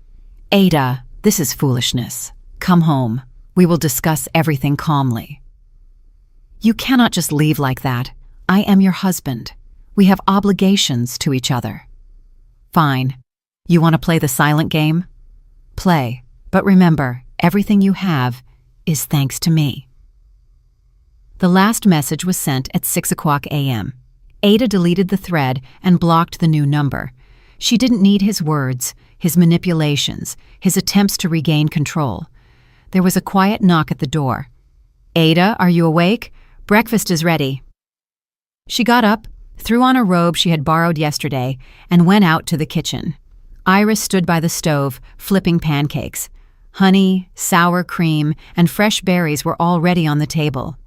"Adah, this is foolishness. Come home. We will discuss everything calmly." "You cannot just leave like that. I am your husband. We have obligations to each other." "Fine. You want to play the silent game? Play. But remember, everything you have is thanks to me." The last message was sent at 6:00 a.m. Adah deleted the thread and blocked the new number. She didn't need his words, his manipulations, his attempts to regain control. There was a quiet knock at the door. "Adah, are you awake? Breakfast is ready." She got up, threw on a robe she had borrowed yesterday, and went out to the kitchen. Iris stood by the stove, flipping pancakes. Honey, sour cream, and fresh berries were already on the table.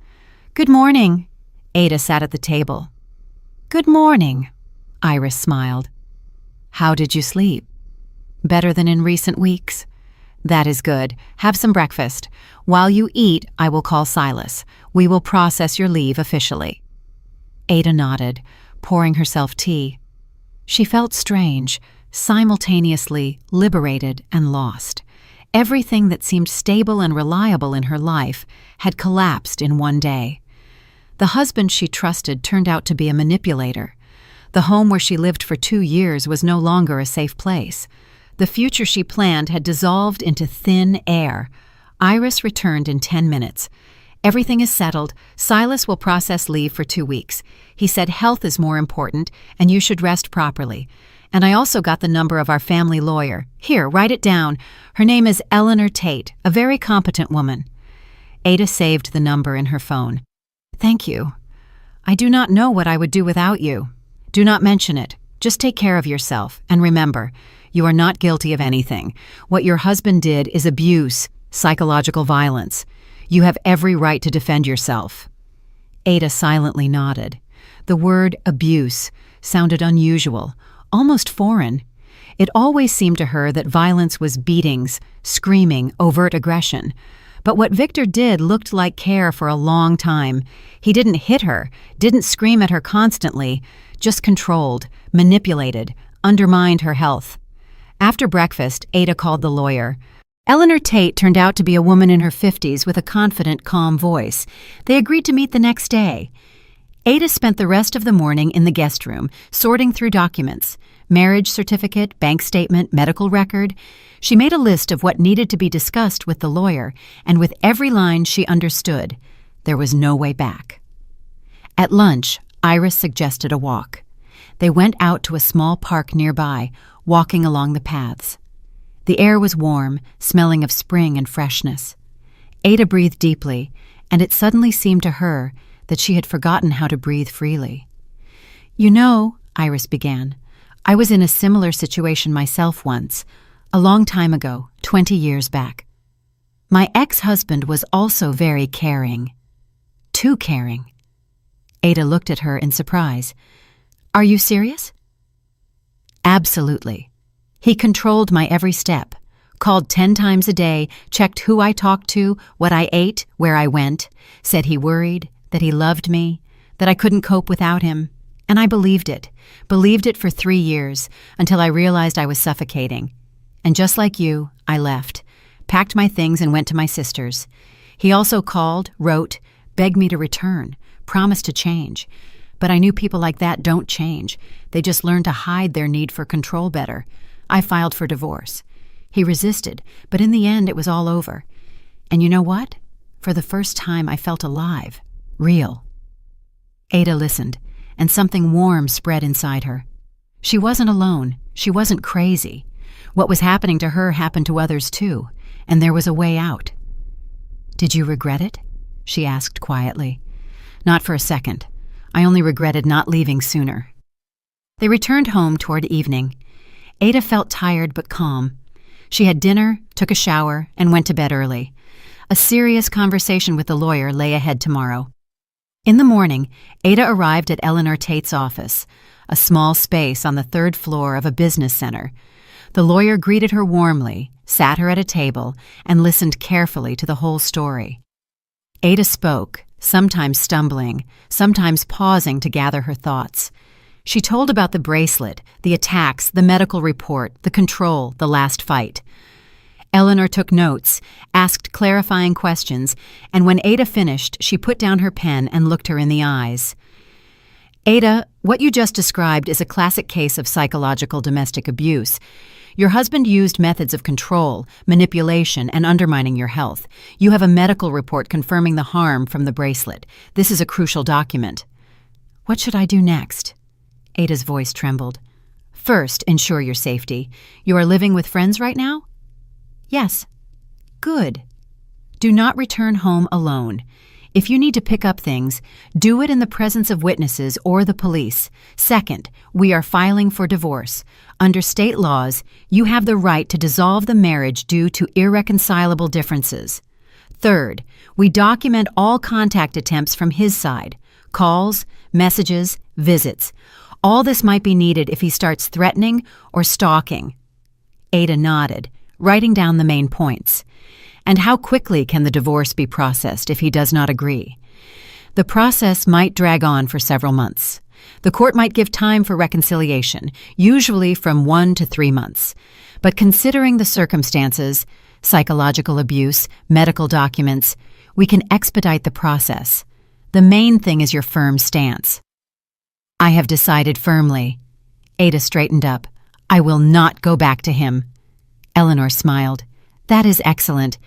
"Good morning." Adah sat at the table. "Good morning," Iris smiled. "How did you sleep?" "Better than in recent weeks." "That is good. Have some breakfast. While you eat, I will call Silas. We will process your leave officially." Adah nodded, pouring herself tea. She felt strange, simultaneously liberated and lost. Everything that seemed stable and reliable in her life had collapsed in one day. The husband she trusted turned out to be a manipulator. The home where she lived for 2 years was no longer a safe place. The future she planned had dissolved into thin air. Iris returned in 10 minutes. "Everything is settled. Silas will process leave for 2 weeks. He said health is more important and you should rest properly. And I also got the number of our family lawyer. Here, write it down. Her name is Eleanor Tate, a very competent woman." Adah saved the number in her phone. "Thank you. I do not know what I would do without you. Do not mention it. Just take care of yourself. And remember, you are not guilty of anything. What your husband did is abuse, psychological violence. You have every right to defend yourself." Adah silently nodded. The word abuse sounded unusual, almost foreign. It always seemed to her that violence was beatings, screaming, overt aggression. But what Victor did looked like care for a long time. He didn't hit her, didn't scream at her constantly, just controlled, manipulated, undermined her health. After breakfast, Adah called the lawyer. Eleanor Tate turned out to be a woman in her 50s with a confident, calm voice. They agreed to meet the next day. Adah spent the rest of the morning in the guest room, sorting through documents. Marriage certificate, bank statement, medical record. She made a list of what needed to be discussed with the lawyer, and with every line she understood, there was no way back. At lunch, Iris suggested a walk. They went out to a small park nearby, walking along the paths. The air was warm, smelling of spring and freshness. Adah breathed deeply, and it suddenly seemed to her that she had forgotten how to breathe freely. "You know," Iris began, "I was in a similar situation myself once, a long time ago, 20 years back. My ex-husband was also very caring. Too caring." Adah looked at her in surprise. Are you serious? Absolutely. He controlled my every step, called 10 times a day, checked who I talked to, what I ate, where I went, said he worried, that he loved me, that I couldn't cope without him. And I believed it for 3 years, until I realized I was suffocating. And just like you, I left, packed my things and went to my sister's. He also called, wrote, begged me to return, promised to change. But I knew people like that don't change. They just learn to hide their need for control better. I filed for divorce. He resisted, but in the end it was all over. And you know what? For the first time I felt alive, real. Adah listened, and something warm spread inside her. She wasn't alone. She wasn't crazy. What was happening to her happened to others too, and there was a way out. Did you regret it? She asked quietly. Not for a second. I only regretted not leaving sooner. They returned home toward evening. Adah felt tired but calm. She had dinner, took a shower, and went to bed early. A serious conversation with the lawyer lay ahead tomorrow. In the morning, Adah arrived at Eleanor Tate's office, a small space on the 3rd floor of a business center. The lawyer greeted her warmly, sat her at a table, and listened carefully to the whole story. Adah spoke, sometimes stumbling, sometimes pausing to gather her thoughts. She told about the bracelet, the attacks, the medical report, the control, the last fight. Eleanor took notes, asked clarifying questions, and when Adah finished, she put down her pen and looked her in the eyes. Adah, what you just described is a classic case of psychological domestic abuse. Your husband used methods of control, manipulation, and undermining your health. You have a medical report confirming the harm from the bracelet. This is a crucial document. What should I do next? Adah's voice trembled. First, ensure your safety. You are living with friends right now? Yes. Good. Do not return home alone. If you need to pick up things, do it in the presence of witnesses or the police. Second, we are filing for divorce. Under state laws, you have the right to dissolve the marriage due to irreconcilable differences. Third, we document all contact attempts from his side. Calls, messages, visits. All this might be needed if he starts threatening or stalking. Adah nodded, writing down the main points. And how quickly can the divorce be processed if he does not agree? The process might drag on for several months. The court might give time for reconciliation, usually from 1 to 3 months. But considering the circumstances, psychological abuse, medical documents, we can expedite the process. The main thing is your firm stance. I have decided firmly. Adah straightened up. I will not go back to him. Eleanor smiled. That is excellent.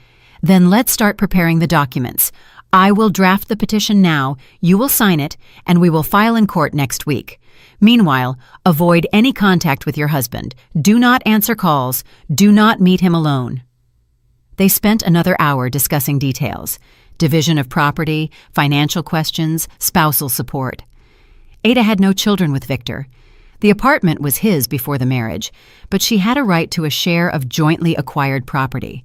Then let's start preparing the documents. I will draft the petition now, you will sign it, and we will file in court next week. Meanwhile, avoid any contact with your husband. Do not answer calls. Do not meet him alone. They spent another hour discussing details: division of property, financial questions, spousal support. Adah had no children with Victor. The apartment was his before the marriage, but she had a right to a share of jointly acquired property.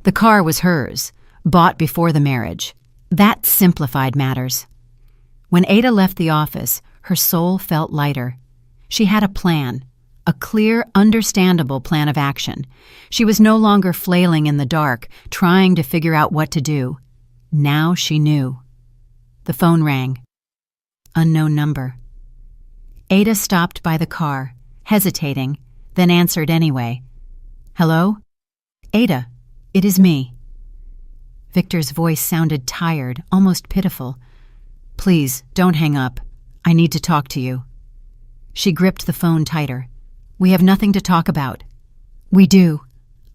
The car was hers, bought before the marriage. That simplified matters. When Adah left the office, her soul felt lighter. She had a plan, a clear, understandable plan of action. She was no longer flailing in the dark, trying to figure out what to do. Now she knew. The phone rang. Unknown number. Adah stopped by the car, hesitating, then answered anyway. Hello? Adah, it is me. Victor's voice sounded tired, almost pitiful. Please, don't hang up. I need to talk to you. She gripped the phone tighter. We have nothing to talk about. We do.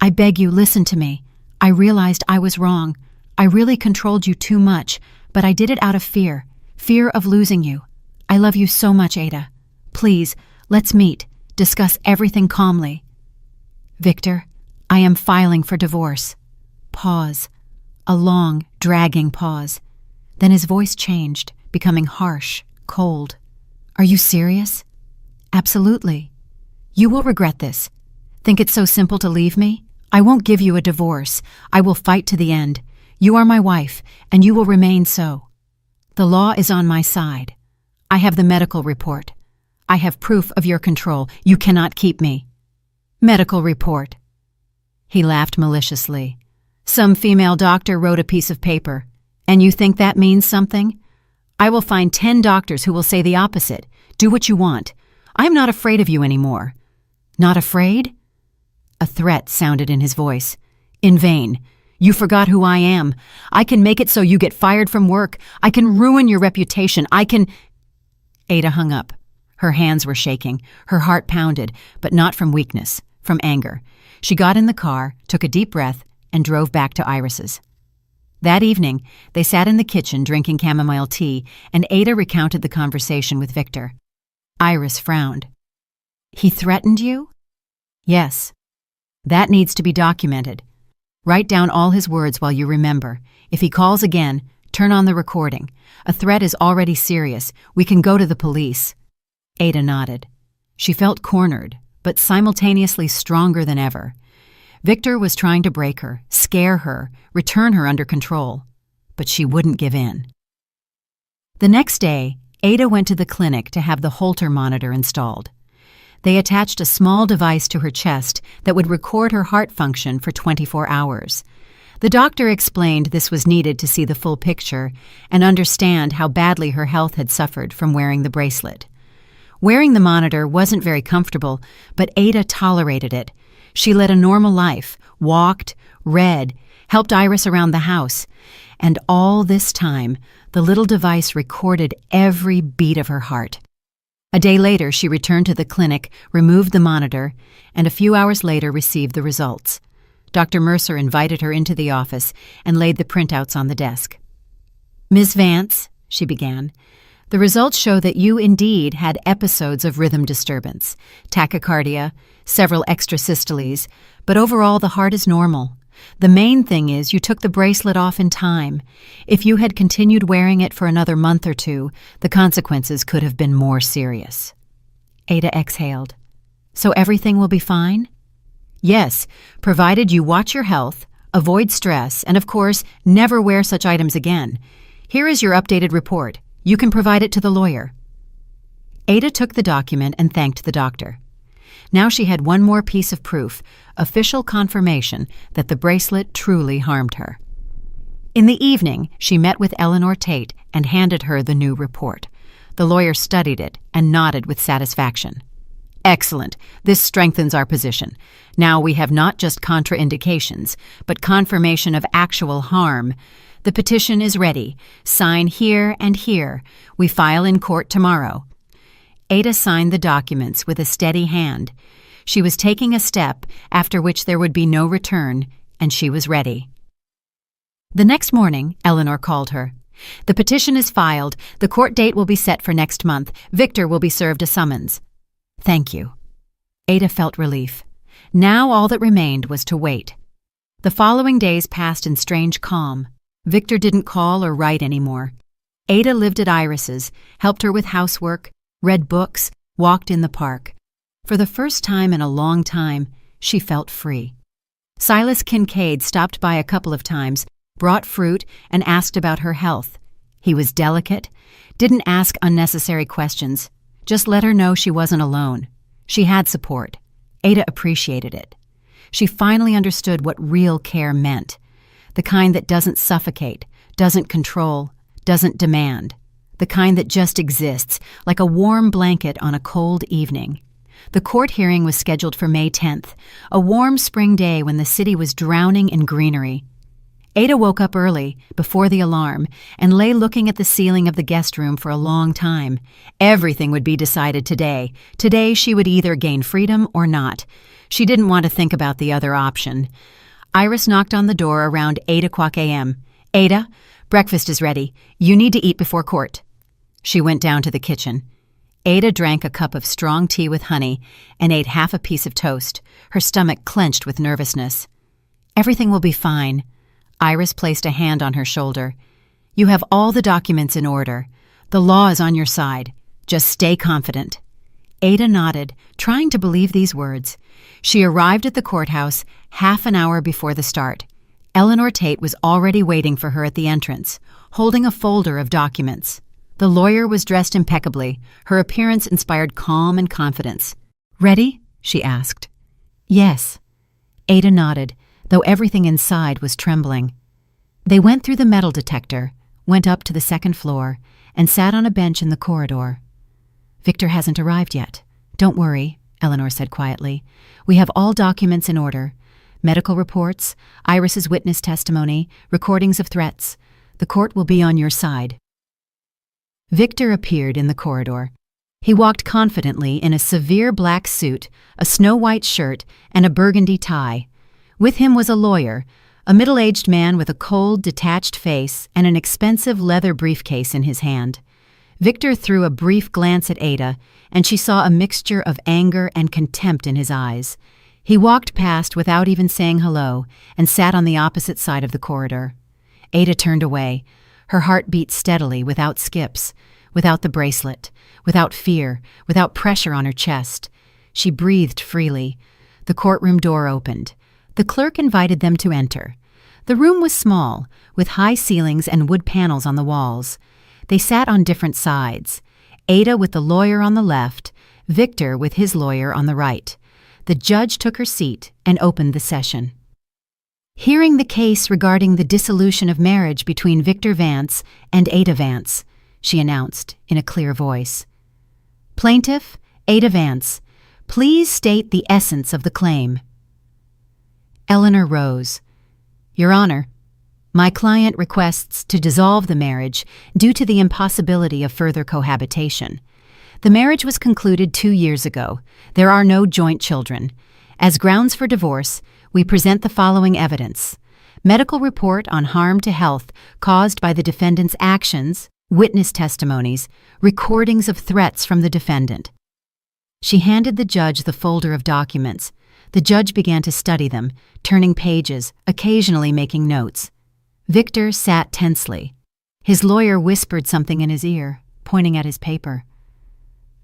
I beg you, listen to me. I realized I was wrong. I really controlled you too much, but I did it out of fear of losing you. I love you so much, Adah. Please, let's meet, discuss everything calmly. Victor, I am filing for divorce. Pause. A long, dragging pause. Then his voice changed, becoming harsh, cold. Are you serious? Absolutely. You will regret this. Think it's so simple to leave me? I won't give you a divorce. I will fight to the end. You are my wife, and you will remain so. The law is on my side. I have the medical report. I have proof of your control. You cannot keep me. Medical report. He laughed maliciously. Some female doctor wrote a piece of paper. And you think that means something? I will find 10 doctors who will say the opposite. Do what you want. I am not afraid of you anymore. Not afraid? A threat sounded in his voice. In vain. You forgot who I am. I can make it so you get fired from work. I can ruin your reputation. I can... Adah hung up. Her hands were shaking. Her heart pounded, but not from weakness, from anger. She got in the car, took a deep breath, and drove back to Iris's. That evening, they sat in the kitchen drinking chamomile tea, and Adah recounted the conversation with Victor. Iris frowned. He threatened you? Yes. That needs to be documented. Write down all his words while you remember. If he calls again, turn on the recording. A threat is already serious. We can go to the police. Adah nodded. She felt cornered, but simultaneously stronger than ever. Victor was trying to break her, scare her, return her under control. But she wouldn't give in. The next day, Adah went to the clinic to have the Holter monitor installed. They attached a small device to her chest that would record her heart function for 24 hours. The doctor explained this was needed to see the full picture and understand how badly her health had suffered from wearing the bracelet. Wearing the monitor wasn't very comfortable, but Adah tolerated it. She led a normal life, walked, read, helped Iris around the house, and all this time, the little device recorded every beat of her heart. A day later, she returned to the clinic, removed the monitor, and a few hours later received the results. Dr. Mercer invited her into the office and laid the printouts on the desk. Ms. Vance, she began, the results show that you indeed had episodes of rhythm disturbance, tachycardia, several extrasystoles, but overall the heart is normal. The main thing is you took the bracelet off in time. If you had continued wearing it for another month or two, the consequences could have been more serious. Adah exhaled. So everything will be fine? Yes, provided you watch your health, avoid stress, and of course, never wear such items again. Here is your updated report. You can provide it to the lawyer. Adah took the document and thanked the doctor. Now she had one more piece of proof, official confirmation that the bracelet truly harmed her. In the evening, she met with Eleanor Tate and handed her the new report. The lawyer studied it and nodded with satisfaction. Excellent. This strengthens our position. Now we have not just contraindications, but confirmation of actual harm. The petition is ready. Sign here and here. We file in court tomorrow. Adah signed the documents with a steady hand. She was taking a step after which there would be no return, and she was ready. The next morning, Eleanor called her. The petition is filed. The court date will be set for next month. Victor will be served a summons. Thank you. Adah felt relief. Now all that remained was to wait. The following days passed in strange calm. Victor didn't call or write anymore. Adah lived at Iris's, helped her with housework, read books, walked in the park. For the first time in a long time, she felt free. Silas Kincaid stopped by a couple of times, brought fruit, and asked about her health. He was delicate, didn't ask unnecessary questions, just let her know she wasn't alone. She had support. Adah appreciated it. She finally understood what real care meant, the kind that doesn't suffocate, doesn't control, doesn't demand. The kind that just exists, like a warm blanket on a cold evening. The court hearing was scheduled for May 10th, a warm spring day when the city was drowning in greenery. Adah woke up early, before the alarm, and lay looking at the ceiling of the guest room for a long time. Everything would be decided today. Today she would either gain freedom or not. She didn't want to think about the other option. Iris knocked on the door around 8 o'clock a.m. Adah, breakfast is ready. You need to eat before court. She went down to the kitchen. Adah drank a cup of strong tea with honey and ate half a piece of toast, her stomach clenched with nervousness. Everything will be fine. Iris placed a hand on her shoulder. You have all the documents in order. The law is on your side. Just stay confident. Adah nodded, trying to believe these words. She arrived at the courthouse half an hour before the start. Eleanor Tate was already waiting for her at the entrance, holding a folder of documents. The lawyer was dressed impeccably. Her appearance inspired calm and confidence. "Ready?" she asked. "Yes." Adah nodded, though everything inside was trembling. They went through the metal detector, went up to the second floor, and sat on a bench in the corridor. "Victor hasn't arrived yet. Don't worry," Eleanor said quietly. "We have all documents in order. Medical reports, Iris's witness testimony, recordings of threats. The court will be on your side." Victor appeared in the corridor. He walked confidently in a severe black suit, a snow-white shirt, and a burgundy tie. With him was a lawyer, a middle-aged man with a cold, detached face and an expensive leather briefcase in his hand. Victor threw a brief glance at Adah, and she saw a mixture of anger and contempt in his eyes. He walked past without even saying hello and sat on the opposite side of the corridor. Adah turned away. Her heart beat steadily, without skips, without the bracelet, without fear, without pressure on her chest. She breathed freely. The courtroom door opened. The clerk invited them to enter. The room was small, with high ceilings and wood panels on the walls. They sat on different sides. Adah with the lawyer on the left, Victor with his lawyer on the right. The judge took her seat and opened the session. "Hearing the case regarding the dissolution of marriage between Victor Vance and Adah Vance," she announced in a clear voice. "Plaintiff, Adah Vance, please state the essence of the claim." Eleanor rose. "Your Honor, my client requests to dissolve the marriage due to the impossibility of further cohabitation. The marriage was concluded 2 years ago. There are no joint children. As grounds for divorce, we present the following evidence: medical report on harm to health caused by the defendant's actions, witness testimonies, recordings of threats from the defendant." She handed the judge the folder of documents. The judge began to study them, turning pages, occasionally making notes. Victor sat tensely. His lawyer whispered something in his ear, pointing at his paper.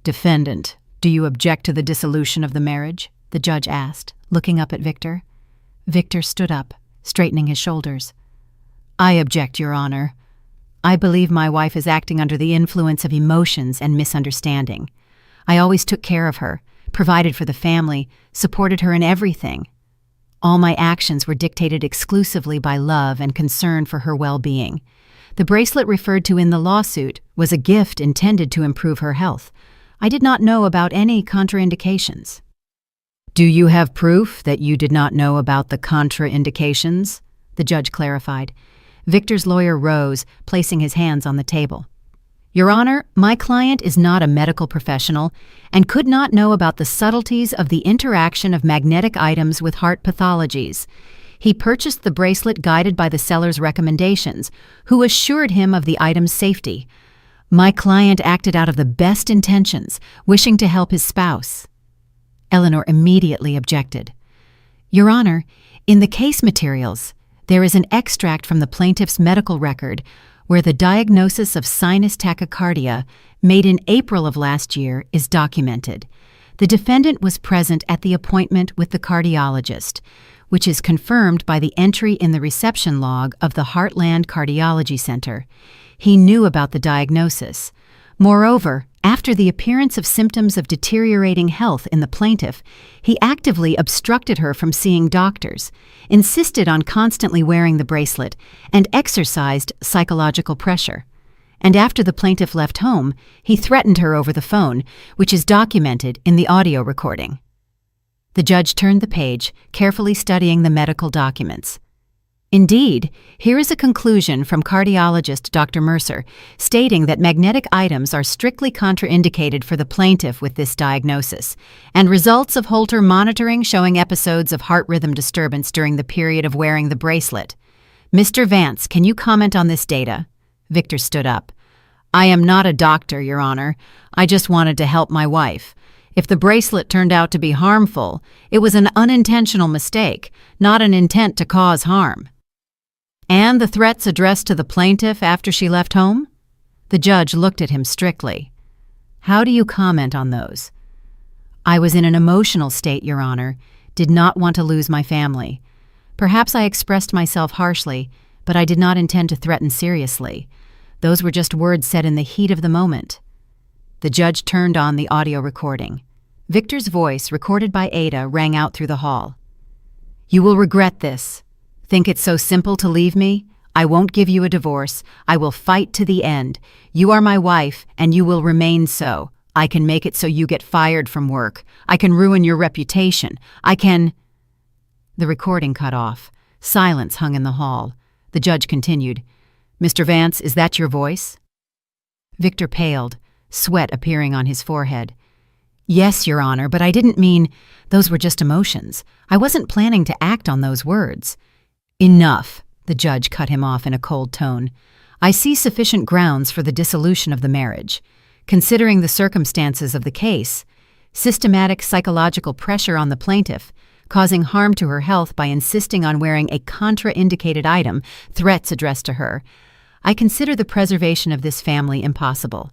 "Defendant, do you object to the dissolution of the marriage?" the judge asked, looking up at Victor. Victor stood up, straightening his shoulders. "I object, Your Honor. I believe my wife is acting under the influence of emotions and misunderstanding. I always took care of her, provided for the family, supported her in everything. All my actions were dictated exclusively by love and concern for her well-being. The bracelet referred to in the lawsuit was a gift intended to improve her health. I did not know about any contraindications." "Do you have proof that you did not know about the contraindications?" the judge clarified. Victor's lawyer rose, placing his hands on the table. "Your Honor, my client is not a medical professional and could not know about the subtleties of the interaction of magnetic items with heart pathologies. He purchased the bracelet guided by the seller's recommendations, who assured him of the item's safety. My client acted out of the best intentions, wishing to help his spouse." Eleanor immediately objected. "Your Honor, in the case materials, there is an extract from the plaintiff's medical record where the diagnosis of sinus tachycardia, made in April of last year, is documented. The defendant was present at the appointment with the cardiologist, which is confirmed by the entry in the reception log of the Heartland Cardiology Center. He knew about the diagnosis. Moreover, after the appearance of symptoms of deteriorating health in the plaintiff, he actively obstructed her from seeing doctors, insisted on constantly wearing the bracelet, and exercised psychological pressure. And after the plaintiff left home, he threatened her over the phone, which is documented in the audio recording." The judge turned the page, carefully studying the medical documents. "Indeed, here is a conclusion from cardiologist Dr. Mercer, stating that magnetic items are strictly contraindicated for the plaintiff with this diagnosis, and results of Holter monitoring showing episodes of heart rhythm disturbance during the period of wearing the bracelet. Mr. Vance, can you comment on this data?" Victor stood up. "I am not a doctor, Your Honor. I just wanted to help my wife. If the bracelet turned out to be harmful, it was an unintentional mistake, not an intent to cause harm." "And the threats addressed to the plaintiff after she left home?" The judge looked at him strictly. "How do you comment on those?" "I was in an emotional state, Your Honor, did not want to lose my family. Perhaps I expressed myself harshly, but I did not intend to threaten seriously. Those were just words said in the heat of the moment. The judge turned on the audio recording. Victor's voice, recorded by Adah, rang out through the hall. "You will regret this. Think it's so simple to leave me? I won't give you a divorce. I will fight to the end. You are my wife, and you will remain so. I can make it so you get fired from work. I can ruin your reputation. I can—" The recording cut off. Silence hung in the hall. The judge continued. "Mr. Vance, is that your voice?" Victor paled, sweat appearing on his forehead. "Yes, Your Honor, but I didn't mean— those were just emotions. I wasn't planning to act on those words." "Enough," the judge cut him off in a cold tone. "I see sufficient grounds for the dissolution of the marriage. Considering the circumstances of the case, systematic psychological pressure on the plaintiff, causing harm to her health by insisting on wearing a contraindicated item, threats addressed to her, I consider the preservation of this family impossible.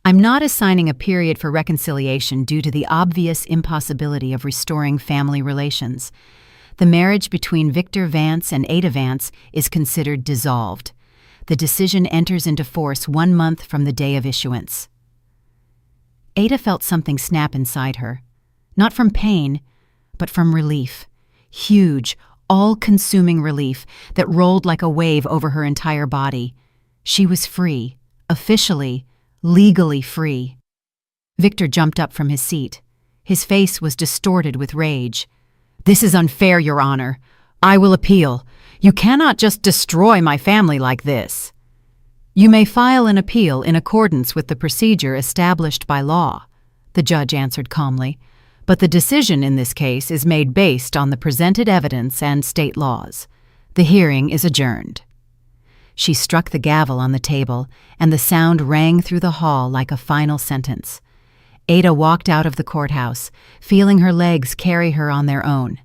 I'm not assigning a period for reconciliation due to the obvious impossibility of restoring family relations. The marriage between Victor Vance and Adah Vance is considered dissolved. The decision enters into force 1 month from the day of issuance." Adah felt something snap inside her, not from pain, but from relief. Huge, all-consuming relief that rolled like a wave over her entire body. She was free, officially, legally free. Victor jumped up from his seat. His face was distorted with rage. "This is unfair, Your Honor. I will appeal. You cannot just destroy my family like this." "You may file an appeal in accordance with the procedure established by law," the judge answered calmly, "but the decision in this case is made based on the presented evidence and state laws. The hearing is adjourned." She struck the gavel on the table, and the sound rang through the hall like a final sentence. Adah walked out of the courthouse, feeling her legs carry her on their own.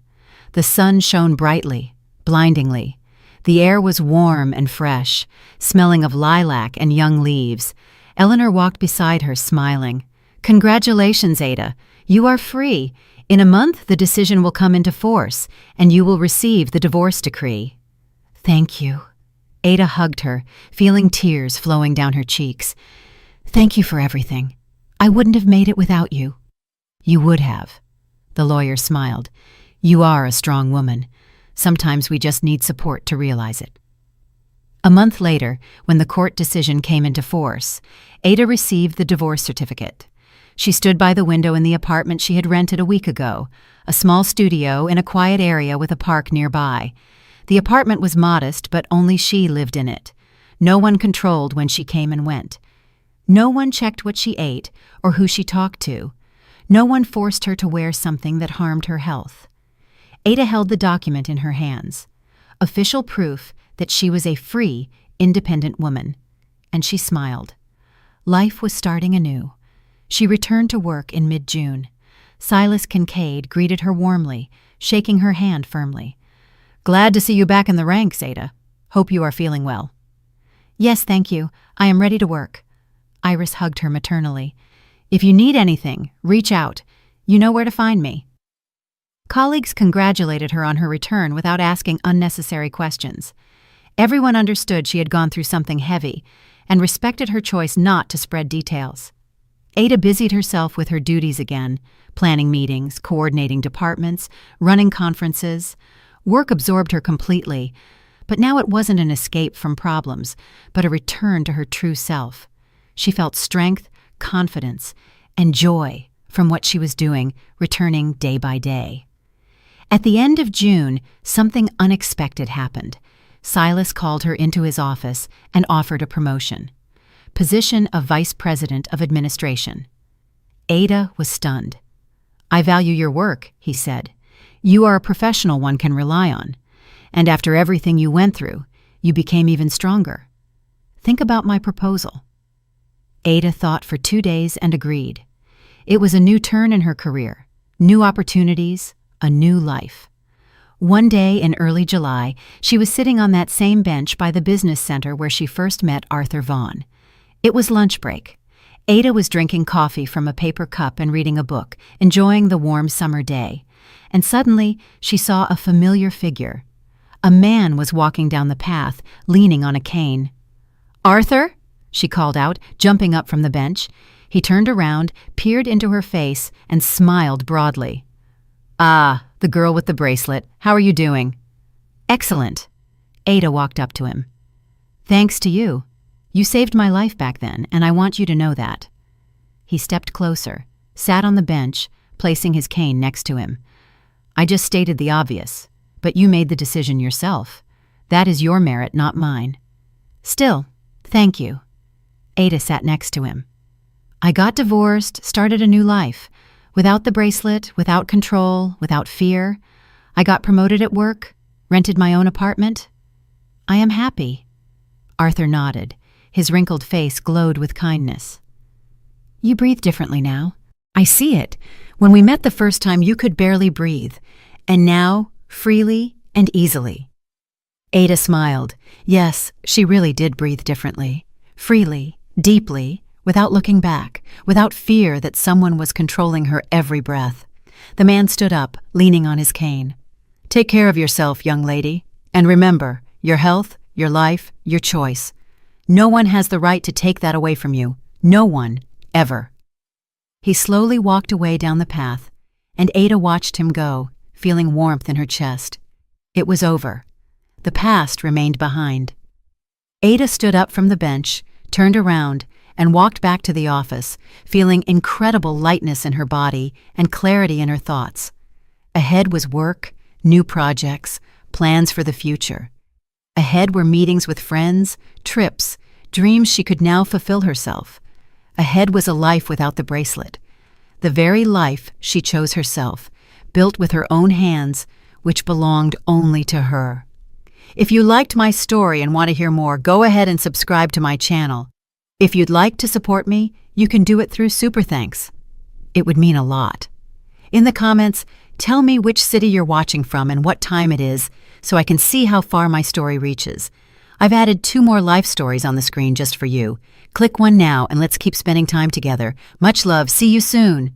The sun shone brightly, blindingly. The air was warm and fresh, smelling of lilac and young leaves. Eleanor walked beside her, smiling. "Congratulations, Adah. You are free. In a month, the decision will come into force, and you will receive the divorce decree." "Thank you." Adah hugged her, feeling tears flowing down her cheeks. "Thank you for everything. I wouldn't have made it without you." "You would have." The lawyer smiled. "You are a strong woman. Sometimes we just need support to realize it." A month later, when the court decision came into force, Adah received the divorce certificate. She stood by the window in the apartment she had rented a week ago, a small studio in a quiet area with a park nearby. The apartment was modest, but only she lived in it. No one controlled when she came and went. No one checked what she ate or who she talked to. No one forced her to wear something that harmed her health. Adah held the document in her hands, official proof that she was a free, independent woman. And she smiled. Life was starting anew. She returned to work in mid-June. Silas Kincaid greeted her warmly, shaking her hand firmly. "Glad to see you back in the ranks, Adah. Hope you are feeling well." "Yes, thank you. I am ready to work." Iris hugged her maternally. "If you need anything, reach out. You know where to find me." Colleagues congratulated her on her return without asking unnecessary questions. Everyone understood she had gone through something heavy and respected her choice not to spread details. Adah busied herself with her duties again, planning meetings, coordinating departments, running conferences. Work absorbed her completely, but now it wasn't an escape from problems, but a return to her true self. She felt strength, confidence, and joy from what she was doing, returning day by day. At the end of June, something unexpected happened. Silas called her into his office and offered a promotion. Position of Vice President of Administration. Adah was stunned. "I value your work," he said. "You are a professional one can rely on. And after everything you went through, you became even stronger. Think about my proposal." Adah thought for 2 days and agreed. It was a new turn in her career, new opportunities, a new life. One day in early July, she was sitting on that same bench by the business center where she first met Arthur Vaughn. It was lunch break. Adah was drinking coffee from a paper cup and reading a book, enjoying the warm summer day. And suddenly, she saw a familiar figure. A man was walking down the path, leaning on a cane. "Arthur?" she called out, jumping up from the bench. He turned around, peered into her face, and smiled broadly. "Ah, the girl with the bracelet. How are you doing?" "Excellent." Adah walked up to him. "Thanks to you. You saved my life back then, and I want you to know that." He stepped closer, sat on the bench, placing his cane next to him. "I just stated the obvious, but you made the decision yourself. That is your merit, not mine." "Still, thank you." Adah sat next to him. "I got divorced, started a new life. Without the bracelet, without control, without fear. I got promoted at work, rented my own apartment. I am happy." Arthur nodded. His wrinkled face glowed with kindness. "You breathe differently now. I see it. When we met the first time, you could barely breathe. And now, freely and easily." Adah smiled. Yes, she really did breathe differently. Freely, deeply, without looking back, without fear that someone was controlling her every breath. The man stood up, leaning on his cane. "Take care of yourself, young lady. And remember, your health, your life, your choice. No one has the right to take that away from you. No one, ever." He slowly walked away down the path, and Adah watched him go, feeling warmth in her chest. It was over. The past remained behind. Adah stood up from the bench, turned around, and walked back to the office, feeling incredible lightness in her body and clarity in her thoughts. Ahead was work, new projects, plans for the future. Ahead were meetings with friends, trips, dreams she could now fulfill herself. Ahead was a life without the bracelet. The very life she chose herself, built with her own hands, which belonged only to her. If you liked my story and want to hear more, go ahead and subscribe to my channel. If you'd like to support me, you can do it through Super Thanks. It would mean a lot. In the comments, tell me which city you're watching from and what time it is, so I can see how far my story reaches. I've added 2 more life stories on the screen just for you. Click one now and let's keep spending time together. Much love. See you soon.